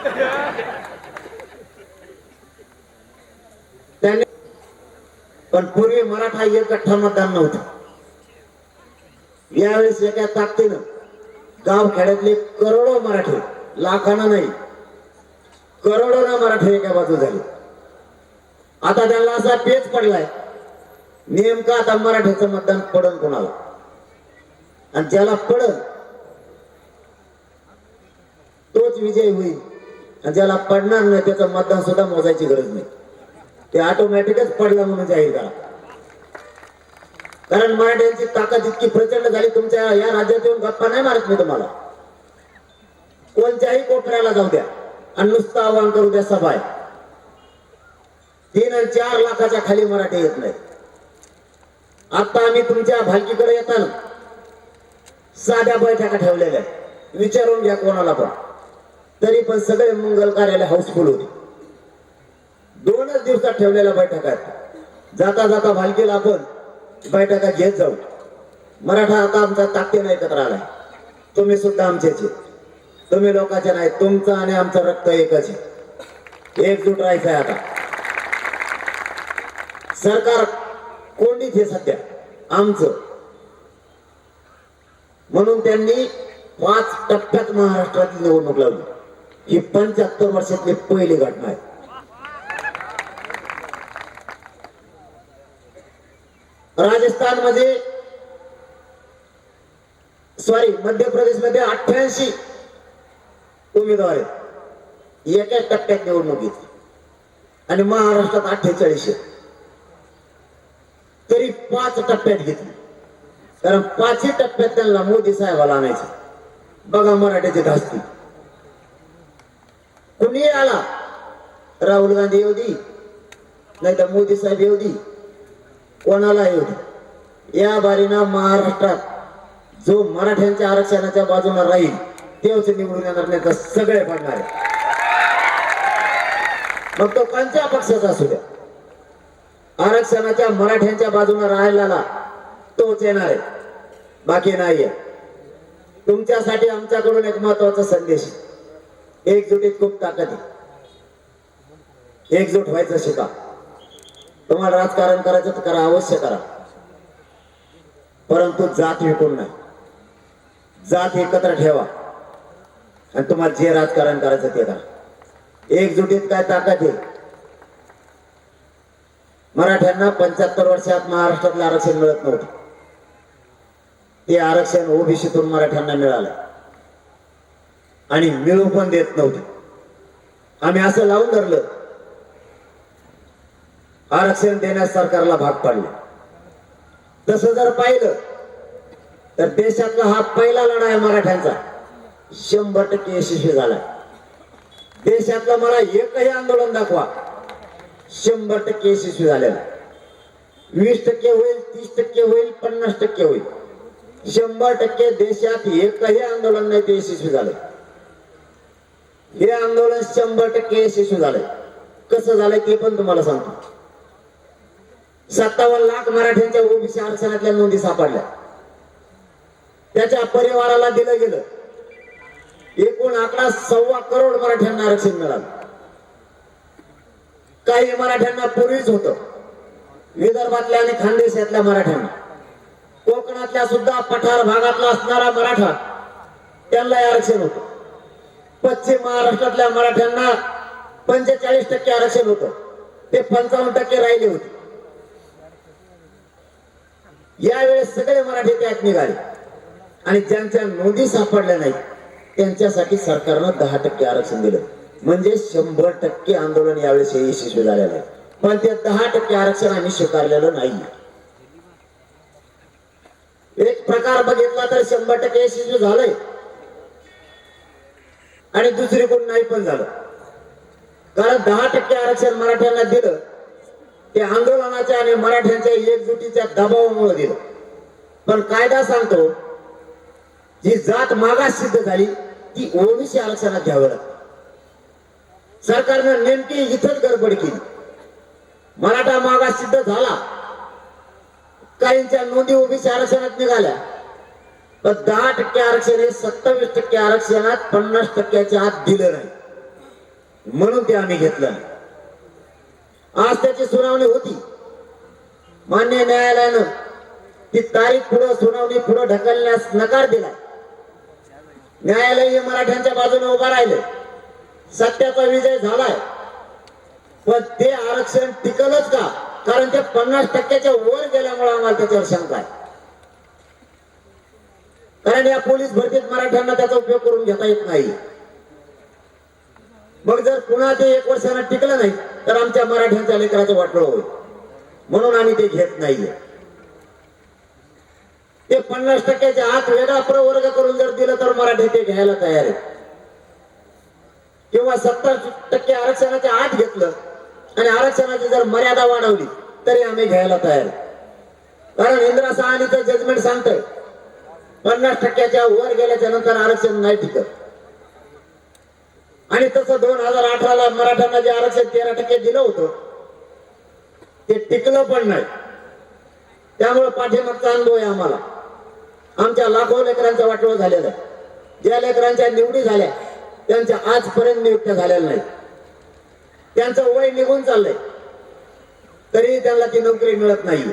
S2: त्यांनी पण पूर्वी मराठा 1 गठ्ठा मतदान नव्हतं. यावेळेस एका ताकदीनं गाव खेड्यातले करोडो मराठे, लाखांना नाही करोडोना मराठे एका बाजू झाले. आता त्यांना असा पेच पडलाय, नेमका आता मराठ्याचं मतदान पडन कोणाला, आणि ज्याला पडन तोच विजय होईल, आणि ज्याला पडणार नाही त्याचं मतदान सुद्धा मोजायची गरज नाही. ते ऑटोमॅटिकच पडलं म्हणून जाहीर करा. कारण मराठ्यांची ताकद इतकी प्रचंड झाली. तुमच्या या राज्यात येऊन गप्पा नाही मारत मी तुम्हाला. कोणत्याही कोपऱ्याला जाऊ द्या आणि नुसतं आवाहन करू द्या, सभा आहे. 3 आणि 4 लाखाच्या खाली मराठी येत नाही. आता आम्ही तुमच्या भालकीकडे येताना साध्या बैठका ठेवलेल्या, विचारून घ्या कोणाला पण, तरी पण सगळे मंगल कार्यालय हाऊसफुल होते. 2च दिवसात ठेवलेल्या बैठका आहेत. जाता जाता भालकीला आपण बैठका घेत जाऊ. मराठा आता आमचा ताकदीने एकत्र आलाय. तुम्ही सुद्धा आमचेच. तुम्ही लोकांचे नाही, तुमचं आणि आमचं रक्त एकच आहे. एकजूट राहायचंय. आता सरकार कोंडीत हे सध्या आमचं, म्हणून त्यांनी 5 टप्प्यात महाराष्ट्रातील निवडणूक लावली. ही 75 वर्षातली पहिली घटना आहे. राजस्थान मध्ये मध्य प्रदेश मध्ये 88 उमेदवार आहेत एका टप्प्यात निवडणुकीत, आणि महाराष्ट्रात 48. तरी 5 टप्प्यात घेतली. कारण 5 टप्प्यात त्यांना मोदी साहेबाला आणायचं. बघा मराठ्याची धास्ती. कुणी आला, राहुल गांधी येऊ दे, नाही तर मोदी साहेब येऊ दे, कोणाला येऊ दे, या बारीनं महाराष्ट्रात जो मराठ्यांच्या आरक्षणाच्या बाजूला राहील तेच निवडून येणार, नाही तर सगळे पडणार आहे. मग तो कोणत्या पक्षाचा असू द्या, आरक्षणाच्या मराठ्यांच्या बाजूला राहिलेला तोच येणार आहे, बाकी नाहीये. तुमच्यासाठी आमच्याकडून एक महत्वाचा संदेश. एकजुटीत खूप ताकद आहे. एकजूट व्हायचं शिका. तुम्हाला राजकारण करायचं तर करा, अवश्य करा, परंतु जात विकून नाही. जात एकत्र ठेवा आणि तुम्हाला जे राजकारण करायचं ते करा. एकजुटीत काय ताकद आहे. मराठ्यांना 75 वर्षात महाराष्ट्रातलं आरक्षण मिळत नव्हतं. ते आरक्षण ओबीसीतून मराठ्यांना मिळालं आणि मिळू पण देत नव्हते. आम्ही असं लावून धरलं, आरक्षण देण्यास सरकारला भाग पाडले. तसं जर पाहिलं तर देशातला हा पहिला लढा आहे मराठ्यांचा, 100% यशस्वी झालाय. देशातलं मला एकही आंदोलन दाखवा 100% यशस्वी झालेलं. 20% होईल, 30% होईल, 50% होईल, 100% देशात एकही आंदोलन नाही ते यशस्वी झालंय. हे आंदोलन 100% यशस्वी झालंय. कसं झालंय ते पण तुम्हाला सांगतो. 57 लाख मराठ्यांच्या ओबीसी आरक्षणातल्या नोंदी सापडल्या. त्याच्या परिवाराला दिलं गेलं. एकूण आकडा 1.25 करोड मराठ्यांना आरक्षण मिळालं. काही मराठ्यांना पूर्वीच होतं, विदर्भातल्या आणि खानदेशातल्या मराठ्यांना. कोकणातल्या सुद्धा पठार भागातला असणारा मराठा, त्यांना आरक्षण होतं. पश्चिम महाराष्ट्रातल्या मराठ्यांना 45% आरक्षण होतं, ते 55% राहिले होते. यावेळेस सगळे मराठी त्यात निघाले आणि ज्यांच्या नोंदी सापडल्या नाहीत त्यांच्यासाठी सरकारनं 10% आरक्षण दिलं. म्हणजे 100% आंदोलन यावेळेस यशस्वी झालेलं आहे. पण ते 10% आरक्षण आम्ही स्वीकारलेलं नाही. एक प्रकार बघितला तर 100% यशस्वी झालंय आणि दुसरीकडून नाही पण झालं. कारण 10% आरक्षण मराठ्यांना दिलं ते आंदोलनाच्या आणि मराठ्यांच्या एकजुटीच्या दबावामुळे दिलं. पण कायदा सांगतो जी जात मागास सिद्ध झाली ती ओबीसी आरक्षणात घ्यावं लागतं. सरकारनं नेमकी इथंच गडबड केली. मराठा मागास सिद्ध झाला, काहींच्या नोंदी ओबीसी आरक्षणात निघाल्या, पण 10% आरक्षण हे 27% आरक्षणात 50%च्या आत दिलं नाही, म्हणून ते आम्ही घेतलं नाही. आज त्याची सुनावणी होती. मान्य न्यायालयानं ती तारीख पुढे सुनावणी पुढे ढकलण्यास नकार दिला. न्यायालय हे मराठ्यांच्या बाजूने उभा राहिले. सत्याचा विजय झालाय. पण ते आरक्षण टिकलच का? कारण ते 50%च्या वर गेल्यामुळे आम्हाला त्याच्यावर शंका आहे. कारण या पोलीस भरतीत मराठ्यांना त्याचा उपयोग करून घेता येत नाही. मग जर पुन्हा ते 1 वर्षानं टिकलं नाही तर आमच्या मराठ्यांच्या लेकराचं वाटलं होईल, म्हणून आम्ही ते घेत नाहीये. ते 50%च्या आत वेगळा प्रवर्ग करून जर दिलं तर मराठी ते घ्यायला तयार आहे. किंवा 70% आरक्षणाच्या आत घेतलं आणि आरक्षणाची जर मर्यादा वाढवली तरी आम्ही घ्यायला तयार आहे. कारण इंदिरा साहानीचं जजमेंट सांगतंय 50%च्या वर गेल्याच्या नंतर आरक्षण नाही टिकत. आणि तसं 2018ला मराठ्यांना जे आरक्षण 13% दिलं होतं ते टिकलं पण नाही. त्यामुळे पाठीमागचा अनुभव आहे आम्हाला. आमच्या लाखो लेकरांचं वाटोळं झालेलं आहे. ज्या लेकरांच्या निवडी झाल्या त्यांच्या आजपर्यंत नियुक्त्या झालेल्या नाही. त्यांचं वय निघून चाललंय तरी त्यांना ती नोकरी मिळत नाही.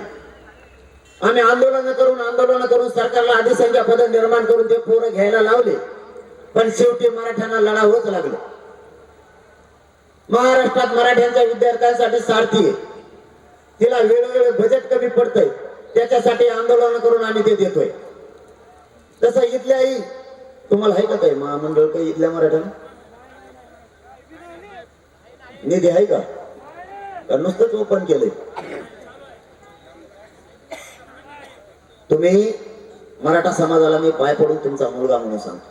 S2: आम्ही आंदोलन करून सरकारला अधिसंख्या पद निर्माण करून ते पोरं घ्यायला लावले, पण शेवटी मराठ्यांना लढावंच लागलं. महाराष्ट्रात मराठ्यांच्या विद्यार्थ्यांसाठी सारथी आहे, तिला वेळोवेळी बजेट कमी पडतंय, त्याच्यासाठी आंदोलन करून आम्ही ते देतोय. तसं इथल्याही तुम्हाला आहे का काही महामंडळ काही इथल्या मराठ्यांना निधी आहे का? नुसतंच ओपन केलंय. तुम्ही मराठा समाजाला मी पाय पडून तुमचा मुलगा म्हणून सांगतो,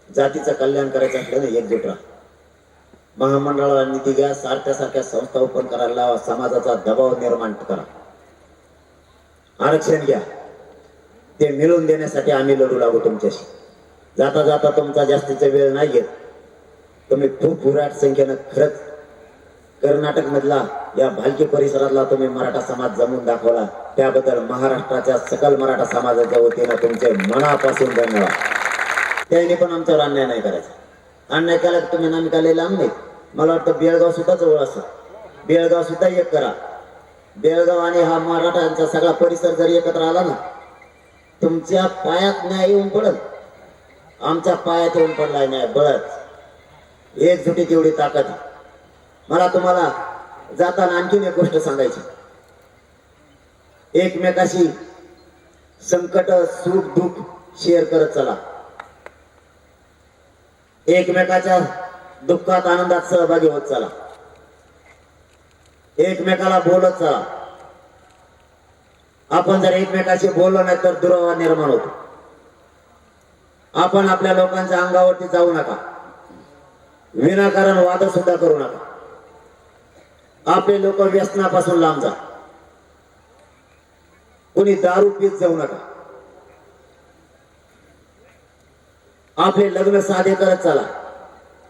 S2: जातीचं कल्याण करायचं असलं ना एकजूट राहा. महामंडळाला निधी घ्या, सारख्या संस्था ओपन करायला लावा, समाजाचा दबाव निर्माण करा, आरक्षण घ्या. ते मिळवून देण्यासाठी आम्ही लढू लागू तुमच्याशी. जाता जाता तुमचा जास्तीचा वेळ नाही घेत. तुम्ही खूप विराट संख्येनं खरंच कर्नाटक मधला या भालकी परिसरातला तुम्ही मराठा समाज जमून दाखवला, त्याबद्दल महाराष्ट्राच्या सकल मराठा समाजाच्या वतीनं तुमचे मनापासून धन्यवाद. त्यांनी पण आमच्यावर अन्याय नाही करायचा. अन्याय केला की तुम्ही नामी काढलेला आम्ही, मला वाटतं बेळगाव सुद्धा जवळ असं, बेळगाव सुद्धा एक करा. बेळगाव आणि हा मराठांचा सगळा परिसर जर एकत्र आला ना, तुमच्या पायात न्याय येऊन पडल. आमच्या पायात येऊन पडलाय न्याय बळच. एकजुटीत एवढी ताकद. मला तुम्हाला जाताना आणखीन एक गोष्ट सांगायची. एकमेकाशी संकट सुख दुःख शेअर करत चला, एकमेकाच्या दुःखात आनंदात सहभागी होत चला, एकमेकाला बोलत चला. आपण जर एकमेकाशी बोललो नाही तर दुरावा निर्माण होतो. आपण आपल्या लोकांच्या अंगावरती जाऊ नका, विनाकारण वाद सुद्धा करू नका. आपले लोक व्यसनापासून लांब जा, कोणी दारू पीत जाऊ नका. आपले लग्न साधे करत चला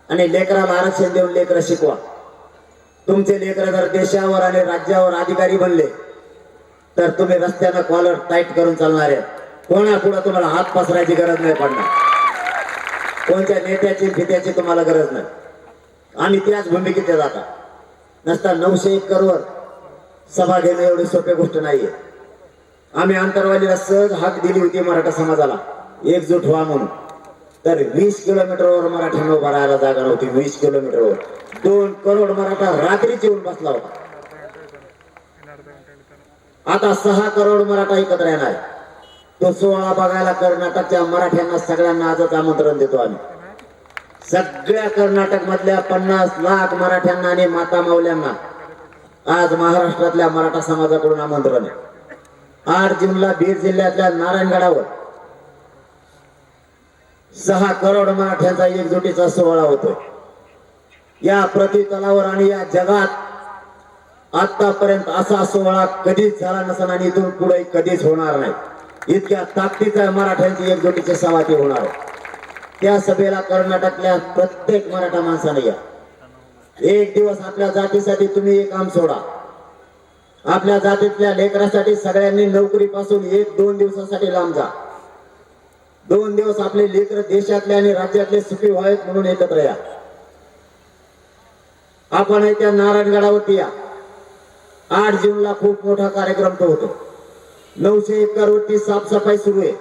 S2: आणि लेकराला आरक्षण देऊन लेकरं शिकवा. तुमचे लेकर जर देशावर आणि राज्यावर अधिकारी बनले तर तुम्ही रस्त्यानं कॉलर टाईट करून चालणार आहे. कोणापुढे तुम्हाला हात पसरायची गरज नाही पडणार, कोणत्या नेत्याची फित्याची तुम्हाला गरज नाही. आणि त्याच भूमिकेत जाता नसता 901 वर सभा घेणं एवढी सोपी गोष्ट नाहीये. आम्ही आंतरवालीला सहज हाक दिली होती मराठा समाजाला एकजूट व्हा म्हणून, तर 20 किलोमीटरवर मराठ्यांना उभा राहायला जागा नव्हती. 20 किलोमीटरवर 2 करोड मराठा रात्रीच येऊन बसला होता. आता 6 करोड मराठा एकत्र येणार. तो सोहळा बघायला कर्नाटकच्या मराठ्यांना सगळ्यांना आजच आमंत्रण देतो आम्ही. सगळ्या कर्नाटक मधल्या 50 लाख मराठ्यांना आणि माता माऊल्यांना आज महाराष्ट्रातल्या मराठा समाजाकडून आमंत्रण आहे. 8 जूनला बीड जिल्ह्यातल्या नारायणगडावर 6 करोड मराठ्यांचा एकजुटीचा सोहळा होतोय. या प्रतितलावर आणि या जगात आतापर्यंत असा सोहळा कधीच झाला नसेल आणि इथून पुढे कधीच होणार नाही. इतक्या ताकदीचा मराठ्यांची एकजुटीची सभा होणार आहे. त्या सभेला कर्नाटकल्या प्रत्येक मराठा माणसाने या. एक दिवस आपल्या जातीसाठी तुम्ही एक काम सोडा. आपल्या जातीतल्या लेकरासाठी सगळ्यांनी नोकरीपासून 1-2 दिवसासाठी लांब जा. 2 दिवस आपले लेकर देशातले आणि राज्यातले सुखी व्हावेत म्हणून एकत्र या. आपण त्या नारायणगडावरती या. 8 जूनला खूप मोठा कार्यक्रम तो होतो. 901 वरती साफसफाई सुरू आहे.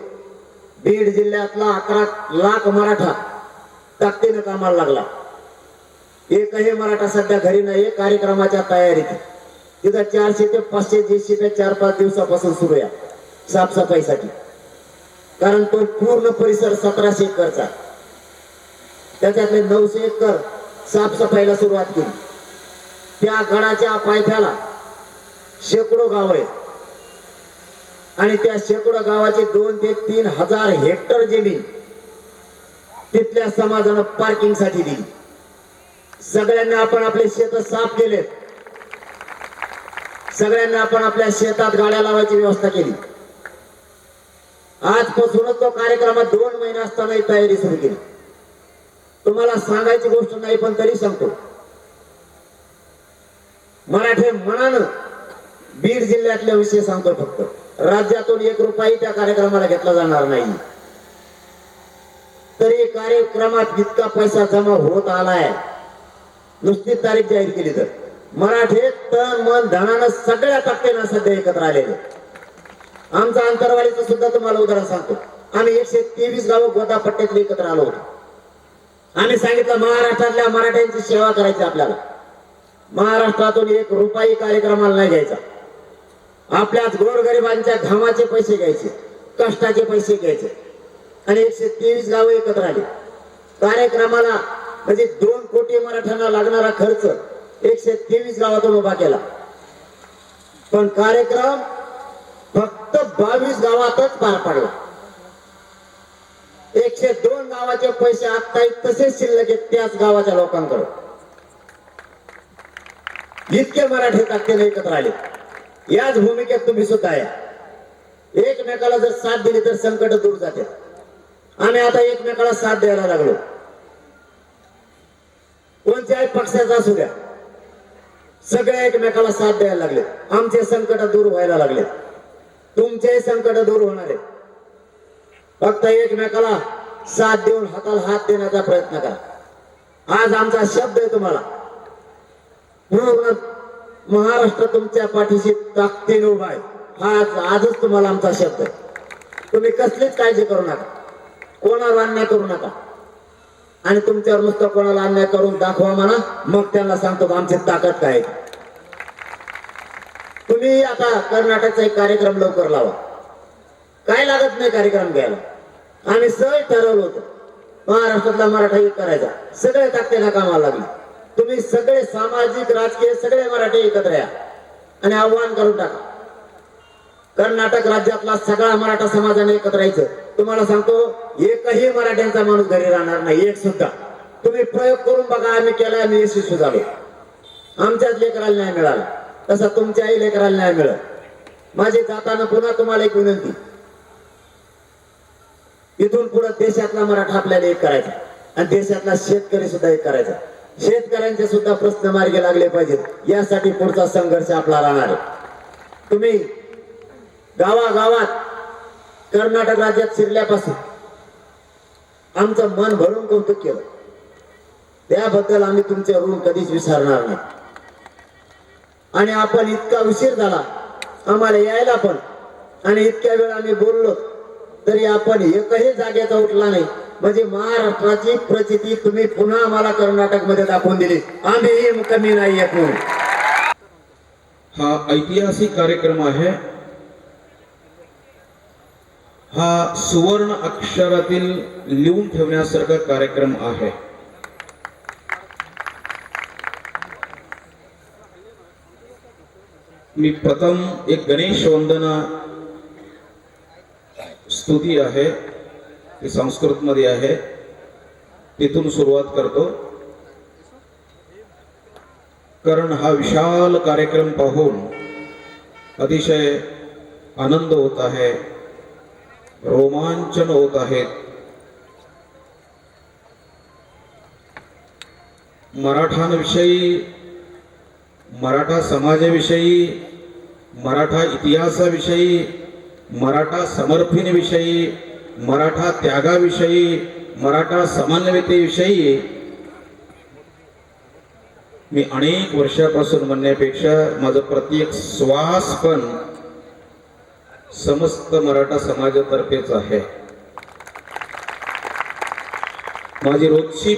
S2: बीड जिल्ह्यातला 11 लाख मराठा ताकदीनं कामाला लागला. एकही मराठा सध्या घरी नाही. कार्यक्रमाच्या तयारीत तिथं 400 ते 500 JCB 4-5 दिवसापासून सुरू आहे साफसफाईसाठी. कारण तो पूर्ण परिसर 1700 एकरचा, त्याच्यातले 900 एकर साफसफाईला सुरुवात केली. त्या गडाच्या पायथ्याला शेकडो गाव आहेत आणि त्या शेकडो गावाची 2 ते 3 हजार हेक्टर जमीन तिथल्या समाजानं पार्किंग साठी दिली. सगळ्यांना आपण आपले शेत साफ केलेत. सगळ्यांना आपण आपल्या शेतात गाड्या लावायची व्यवस्था केली. आजपासूनच तो कार्यक्रमात 2 महिने असताना तयारी सुरू केली. तुम्हाला सांगायची गोष्ट नाही पण तरी सांगतो. मराठे मनानं बीड जिल्ह्यातल्या विषय सांगतो. फक्त राज्यातून 1 रुपयाही त्या कार्यक्रमाला घेतला जाणार नाही. तरी कार्यक्रमात इतका पैसा जमा होत आलाय. नुसती तारीख जाहीर केली तर मराठे तन मन धनानं सगळ्या ताकदीनं सध्या एकत्र आलेले. आमचा आंतरवालीचं सुद्धा तुम्हाला उदाहरण सांगतो. आम्ही 123 गावं गोदापट्ट्यातले एकत्र आलो होतो. आम्ही सांगितलं महाराष्ट्रातल्या मराठ्यांची सेवा करायची आपल्याला. महाराष्ट्रातून 1 रुपयाही कार्यक्रमाला नाही घ्यायचा. आपल्याच गोरगरिबांच्या घामाचे पैसे घ्यायचे, कष्टाचे पैसे घ्यायचे. आणि 123 गावं एकत्र आली कार्यक्रमाला. म्हणजे 2 कोटी मराठ्यांना लागणारा खर्च 123 गावातून उभा केला. पण कार्यक्रम फक्त 22 गावातच पार पडला. 102 गावाचे पैसे आता तसेच शिल्लक आहेत त्याच गावाच्या लोकांकडे. इतके मराठी ताकदीने एकत्र आले. याच भूमिकेत तुम्ही सुद्धा आहे. एकमेकाला जर साथ दिली तर संकट दूर जाते. आम्ही आता एकमेकाला साथ द्यायला लागलो. कोणत्याही पक्षाचा असू द्या, सगळे एकमेकाला साथ द्यायला लागले. आमचे संकट दूर व्हायला लागले, तुमचेही संकट दूर होणार आहे. फक्त एकमेकाला साथ देऊन हाताला हात देण्याचा प्रयत्न करा. आज आमचा शब्द आहे तुम्हाला, पूर्ण महाराष्ट्र तुमच्या पाठीशी ताकदीने उभा आहे. आजच तुम्हाला आमचा शब्द आहे. तुम्ही कसलीच काळजी करू नका, कोणाला अन्याय करू नका. आणि तुमच्यावर नुसतं कोणाला अन्याय करून दाखवा म्हणा, मग त्यांना सांगतो आमची ताकद काय. तुम्ही आता कर्नाटकचा एक कार्यक्रम लवकर लावा. काय लागत नाही कार्यक्रम घ्यायला. आम्ही सहज ठरवलं होतं महाराष्ट्रातला मराठा एक करायचा. सगळे ताकदीला कामाला लागले. तुम्ही सगळे सामाजिक राजकीय सगळे मराठी एकत्र या आणि आव्हान करून टाका. कर्नाटक राज्यातला सगळा मराठा समाजाने एकत्र यायचं. तुम्हाला सांगतो एकही मराठ्यांचा माणूस घरी राहणार नाही, एक सुद्धा. तुम्ही प्रयोग करून बघा. आम्ही केला, आम्ही यशस्वी झालो. आमच्याच लेकराला न्याय मिळाला, तसा तुमच्याही लेकराला न्याय मिळाला. माझी जाताना पुन्हा तुम्हाला एक विनंती, इथून पुढे देशातला मराठा आपल्याला एक करायचा आणि देशातला शेतकरी सुद्धा एक करायचा. शेतकऱ्यांचे सुद्धा प्रश्न मार्गी लागले पाहिजेत. यासाठी पुढचा संघर्ष आपला राहणार आहे. तुम्ही गावागावात कर्नाटक राज्यात शिरल्यापासून आमचं मन भरून कौतुक केलं. त्याबद्दल आम्ही तुमचे ऋण कधीच विसरणार नाही. आणि आपण इतका उशीर झाला आम्हाला यायला पण, आणि इतक्या वेळ आम्ही बोललो तरी आपण एकही जागेचा उठला नाही. म्हणजे महाराष्ट्राची प्रचिती तुम्ही पुन्हा आम्हाला कर्नाटक मध्ये दाखवून दिली. आम्ही कमी नाही येत म्हणून.
S3: हा ऐतिहासिक कार्यक्रम आहे. हा सुवर्ण अक्षरातील लिहून ठेवण्यासारखा कार्यक्रम आहे. मी प्रथम एक गणेश वंदना स्तुती आहे, ती संस्कृत मध्ये आहे, तिथून सुरुवात करतो. कारण हा विशाल कार्यक्रम पाहून अतिशय आनंद होत आहे, रोमांचन होत आहेत. मराठांविषयी, मराठा समाजाविषयी, मराठा इतिहासाविषयी, मराठा समर्पणेविषयी, मराठा त्यागाविषयी, मराठा समन्वयतेविषयी मी अनेक वर्षापासून म्हणण्यापेक्षा माझा प्रत्येक श्वास पण समस्त मराठा समाजातर्फेच आहे. माझी रोजची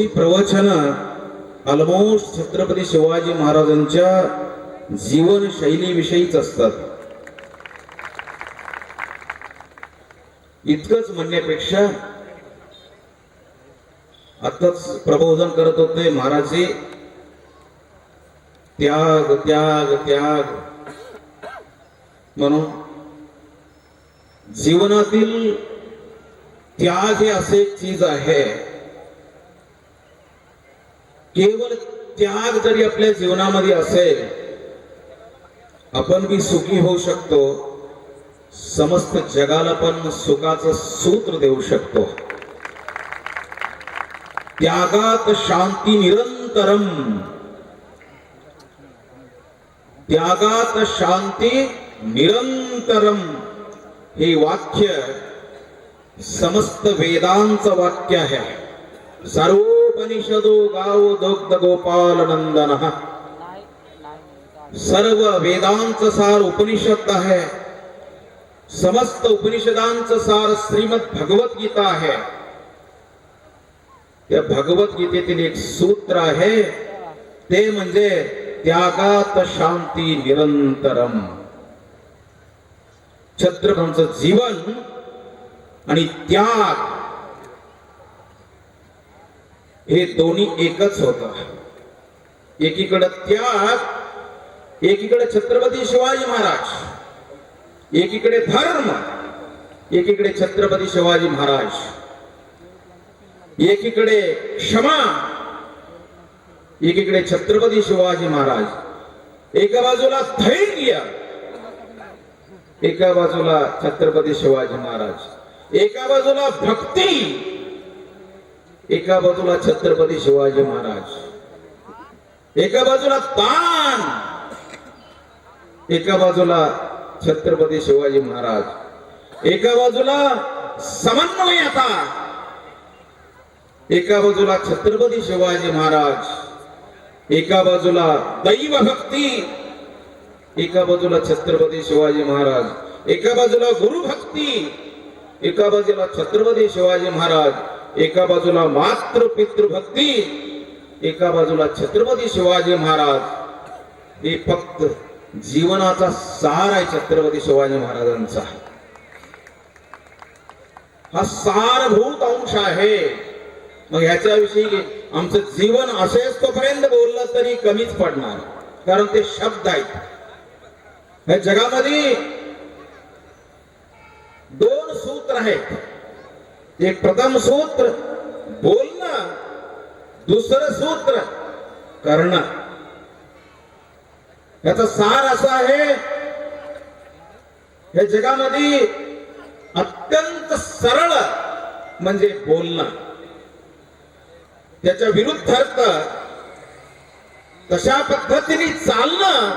S3: प्रवचन ऑलमोस्ट छत्रपती शिवाजी महाराजांच्या जीवनशैलीविषयीच असतात. इतकंच म्हणण्यापेक्षा आताच प्रबोधन करत होते महाराज, त्याग त्याग त्याग म्हणून जीवनातील त्याग हे असे एक चीज आहे. केवळ त्याग जरी आपल्या जीवनामध्ये असेल आपण बी सुखी होऊ शकतो, समस्त जगाला पण सुखाचं सूत्र देऊ शकतो. त्यागात शांती निरंतरम, त्यागात शांती निरंतरम हे वाक्य समस्त वेदांचं वाक्य आहे. सर्वोपनिषदो गावो दुग्ध गोपाल नंदन, सर्व वेदांचं सार उपनिषद आहे. समस्त उपनिषदांचं सार श्रीमद भगवत गीता आहे. त्या भगवत गीतेतील एक सूत्र आहे, ते म्हणजे त्यागात शांती निरंतरम. छत्रपतींचं जीवन आणि त्याग हे दोन्ही एकच होतं. एकीकडे त्याग, एकीकडे छत्रपती शिवाजी महाराज, एकीकडे धर्म, एकीकडे छत्रपती शिवाजी महाराज, एकीकडे क्षमा, एकीकडे छत्रपती शिवाजी महाराज, एका बाजूला धैर्य, एका बाजूला छत्रपती शिवाजी महाराज, एका बाजूला भक्ती, एका बाजूला छत्रपती शिवाजी महाराज, एका बाजूला दान, एका बाजूला छत्रपती शिवाजी महाराज, एका बाजूला समन्वयता, एका बाजूला छत्रपती शिवाजी महाराज, एका बाजूला दैवभक्ती, एका बाजूला छत्रपती शिवाजी महाराज, एका बाजूला गुरुभक्ती, एका बाजूला छत्रपती शिवाजी महाराज, एका बाजूला मातृ पितृभक्ती, एका बाजूला छत्रपती शिवाजी महाराज. हे फक्त जीवनाचा सार आहे छत्रपती शिवाजी महाराजांचा. हा सारभूत अंश आहे. मग ह्याच्याविषयी आमचं जीवन असेच तोपर्यंत बोललं तरी कमीच पडणार, कारण ते शब्द आहेत. या जगामध्ये दोन सूत्र आहेत. एक प्रथम सूत्र बोलणं, दुसरं सूत्र करणं. याचा सार असा आहे, या जगामध्ये अत्यंत सरळ म्हणजे बोलणं, त्याच्या विरुद्धार्थ तशा पद्धतीने चालणं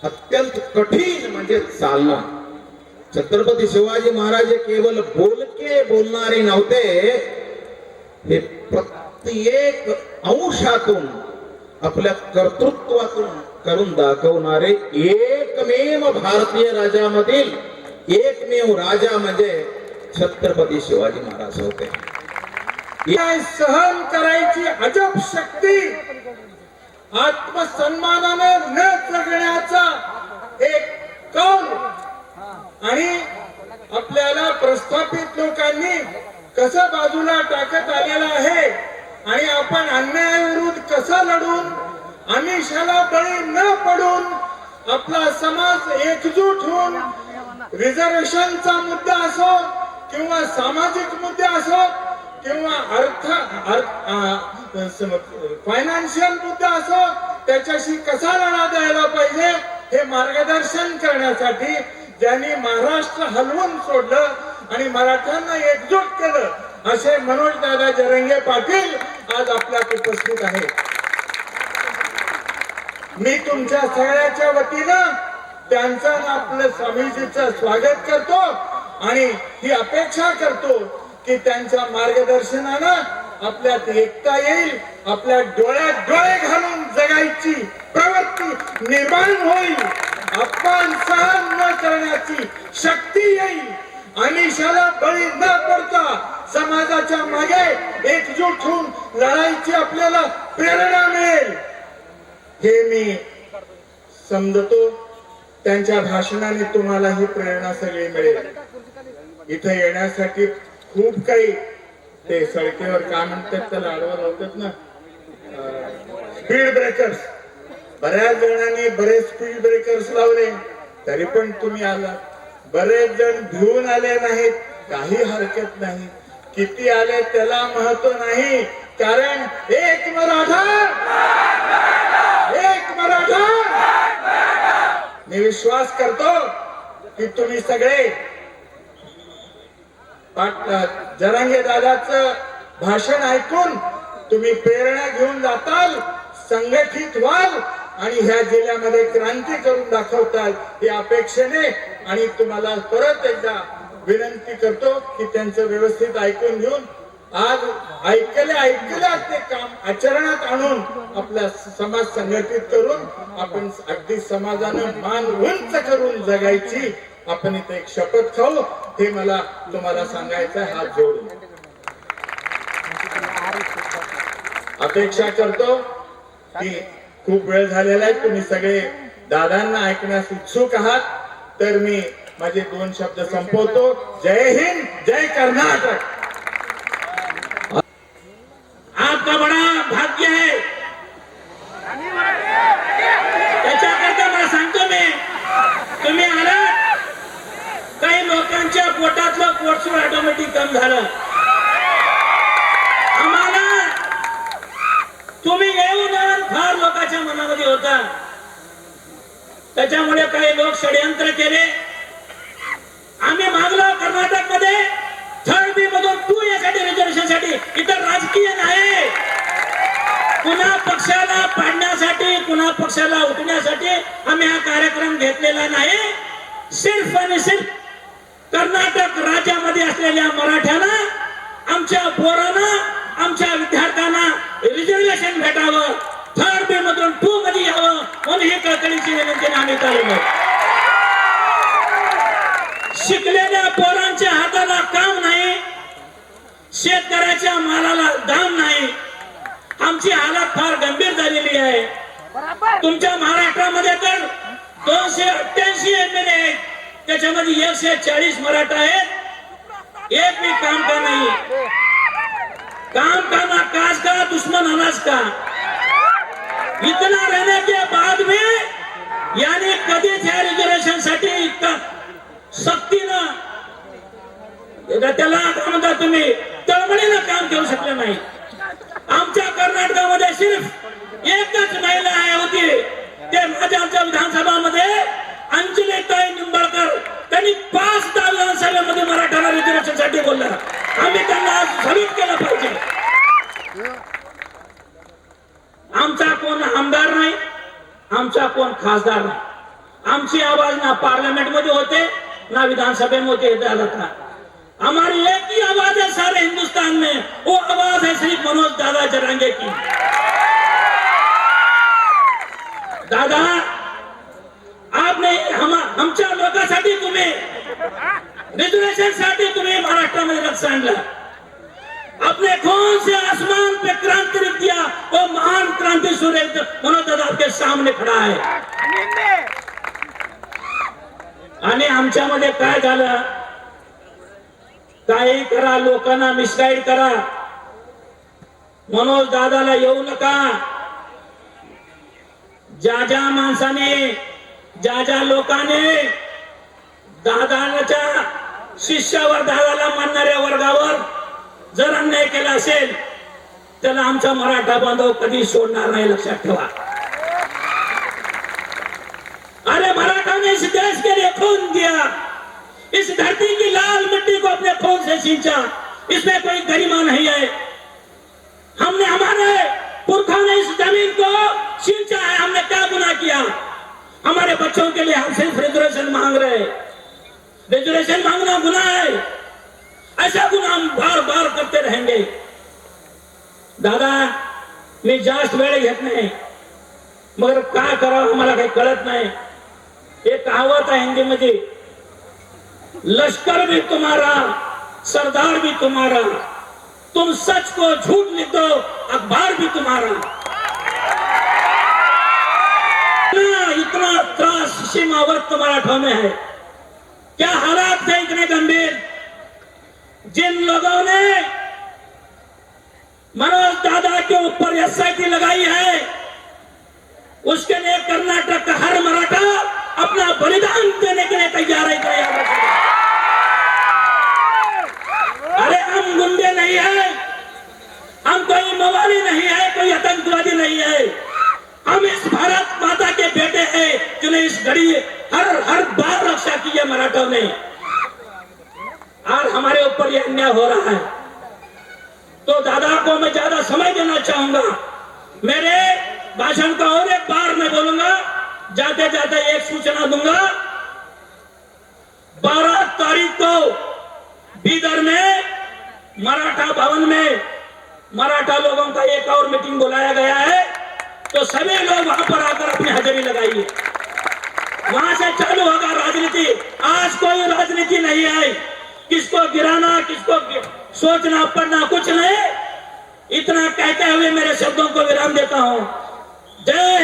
S3: अत्यंत कठीण म्हणजे चालणं. छत्रपती शिवाजी महाराज हे केवळ बोलके बोलणारे नव्हते, हे प्रत्येक अंशातून आपल्या कर्तृत्वातून करून दाखवणारे एकमेव भारतीय राजामधील एकमेव राजा म्हणजे छत्रपती शिवाजी महाराज होते.
S4: सहन करायची अजब शक्ती, आत्मसन्मानाने न जगण्याचा एक कौल, आणि आपल्याला प्रस्थापित लोकांनी कसं बाजूला टाकत आलेला आहे, आणि आपण अन्यायाविरुद्ध कसं लढून आमिषाला बळी न पडून आपला समाज एकजूट होऊन रिझर्वेशनचा मुद्दा असो किंवा सामाजिक मुद्दे असो किंवा फायनान्शियल मुद्दा असो, त्याच्याशी कसा लढा द्यायला पाहिजे हे मार्गदर्शन करण्यासाठी ज्यांनी महाराष्ट्र हलवून सोडलं आणि मराठ्यांना एकजूट केलं, असे मनोज दादा जरंगे पाटील आज आपल्यात उपस्थित आहेत. मी तुमच्या सगळ्याच्या वतीनं त्यांचं आपलं स्वामीजीचं स्वागत करतो आणि ही अपेक्षा करतो की त्यांच्या मार्गदर्शनानं आपल्यात एकता येईल, आपल्या डोळ्यात डोळे घालून जगायची प्रवृत्ती निर्माण होईल, अपमान सहन न करण्याची शक्ती येईल, आमिषाला बळी न पडता समाजाच्या मागे एकजूट होऊन लढाईची आपल्याला प्रेरणा मिळेल, हे मी समजतो. त्यांच्या भाषणाने तुम्हाला ही प्रेरणा सगळी मिळेल. इथे येण्यासाठी खूप काही ते सडकेवर काय म्हणतात त्याला आडवं लावतात ना, स्पीड ब्रेकर्स, बऱ्याच जणांनी बरेच स्पीड ब्रेकर्स लावले, तरी पण तुम्ही आलात. बरेच जण भिवून आले नाहीत, काही हरकत नाही. किती आले त्याला महत्व नाही, कारण एक मराठा, एक मराठा. मी विश्वास करतो की तुम्ही सगळे जरांगे दादाचं भाषण ऐकून तुम्ही प्रेरणा घेऊन जाताल, संघटित व्हाल आणि ह्या जिल्ह्यामध्ये क्रांती करून दाखवताल या अपेक्षेने. आणि तुम्हाला परत एकदा विनंती करतो की त्यांचं व्यवस्थित ऐकून घेऊन आज ऐकल्या ते काम आचरणात आणून आपला समाज संघटित करून आपण अगदी समाजानं मान उंच करून जगायची आपण इथे एक शपथ खाऊ, हे मला तुम्हाला सांगायचं आहे हात जोडून. अपेक्षा करतो की खूप वेळ झालेला आहे, तुम्ही सगळे दादांना ऐकण्यास उत्सुक आहात, तर मी माझे 2 शब्द संपवतो. जय हिंद, जय कर्नाटक. आपका बड़ा भाग्य है
S5: तुम्ही येऊन फार लोकांच्या मनामध्ये होता, त्याच्यामुळे काही लोक षडयंत्र केले. आम्ही मागलो कर्नाटक मध्ये 3B मधून 2 यासाठी रिझर्वेशन साठी. इतर राजकीय नाही, कुणा पक्षाला पाडण्यासाठी कुणा पक्षाला उठण्यासाठी आम्ही हा कार्यक्रम घेतलेला नाही. सिर्फ आणि सिर्फ कर्नाटक राज्यामध्ये असलेल्या मराठ्यांना, आमच्या पोरांना, आमच्या विद्यार्थ्यांना रिझर्वेशन भेटावं, 3B मधून 2 मध्ये यावं म्हणून ही कळकळीची विनंतीने आम्ही चाललो. शिकलेल्या पोरांच्या हाताला काम नाही, शेतकऱ्याच्या मालाला दाम नाही. आमची हालत फार गंभीर झालेली आहे. तुमच्या महाराष्ट्रामध्ये तर 288 MLA आहेत, त्याच्यामध्ये 140 मराठा आहेत. एक भी काम का नहीं. काम का ना काज का, दुश्मन अनाज का. इतना रहने के बाद में यानी कधीच या रिझर्वेशन साठी इतका सक्तीनं त्याला काय म्हणता तुम्ही तळमळीनं काम करू शकले नाही. आमच्या कर्नाटकामध्ये सिर्फ एकच महिला आहे होती, ते माझ्या आमच्या विधानसभामध्ये अंजलीताई निंबाळकर. त्यांनी 5 विधानसभेमध्ये मराठा रिझर्वेशन साठी बोलला. आम्ही त्यांना सल्यूट केलं पाहिजे. आमचा कोण आमदार नाही, आमचा कोण खासदार नाही. आमची आवाज ना पार्लियामेंट मध्ये होते ना विधानसभेमध्ये था. हमारी एक ही आवाज है सारे हिंदुस्तान में, वो आवाज है सिर्फ मनोज दादा जरांगे की. दादा, आपने आमच्या लोकांसाठी तुम्ही रिजर्वेशन साठी तुम्ही महाराष्ट्रामध्ये रक्त आणलं. अपने खून से आसमान पे क्रांति लिख दिया, वो महान क्रांति सूर्य मनोज दादा आपके सामने खड़ा है. आणि आमच्यामध्ये काय झालं, काही करा, लोकांना मिसगाईड करा, मनोज दादाला येऊ नका. ज्या माणसाने, ज्या लोकांनी दादाच्या शिष्यावर, दादाला मानणाऱ्या वर्गावर जर अन्याय केला असेल, त्याला आमचा मराठा बांधव कधी सोडणार नाही, लक्षात ठेवा. अरे मराठा ने इस देश के लिए खून दिया, इस धरती की लाल मिट्टी को अपने खून से सींचा, इसमें कोई गरिमा नहीं है. हमने, हमारे पुरखा ने इस जमीन को सींचा है, हमने क्या गुनाह किया? हमारे बच्चों के लिए हम सिर्फ रिजर्वेशन मांग रहे हैं. रिजर्वेशन मांगना गुनाह है, ऐसा गुनाह हम बार बार करते रहेंगे. दादा, मी जास्त वेळ घेत नाही, मगर काय करावं मला काही कळत नाही. एक कहावत है हिंदी मध्ये, लश्कर भी तुम्हारा, सरदार भी तुम्हारा, तुम सच को झूठ लिख दो, अखबार भी तुम्हारा. इतना त्रास सीमावर्त मराठा में है. क्या हालात थे इतने गंभीर. जिन लोगों ने मनोज दादा के ऊपर SIT लगाई है, उसके लिए कर्नाटक का हर मराठा अपना बलिदान देने के लिए तैयार है. अरे हम गुंडे नहीं है, हम कोई मवाली नहीं है, कोई आतंकवादी नहीं है. हम इस भारत माता के बेटे हैं जिन्हें इस घड़ी हर बार रक्षा की है मराठों ने. और हमारे ऊपर यह अन्याय हो रहा है. तो दादा को मैं ज्यादा समय देना चाहूंगा. मेरे भाषण का और एक बार मैं बोलूंगा, जाते जाते एक सूचना दूंगा. 12 तारीख को बीदर में मराठा भवन में मराठा लोगों का एक और मीटिंग बुलाया गया है. तो सभी लोग वहां पर आकर अपनी हाजिरी लगाइए. वहां से चालू होगा राजनीति. आज कोई राजनीति नहीं है, किसको गिराना, किसको सोचना पड़ना कुछ नहीं. इतना कहते हुए मेरे शब्दों को विराम देता हूं. जय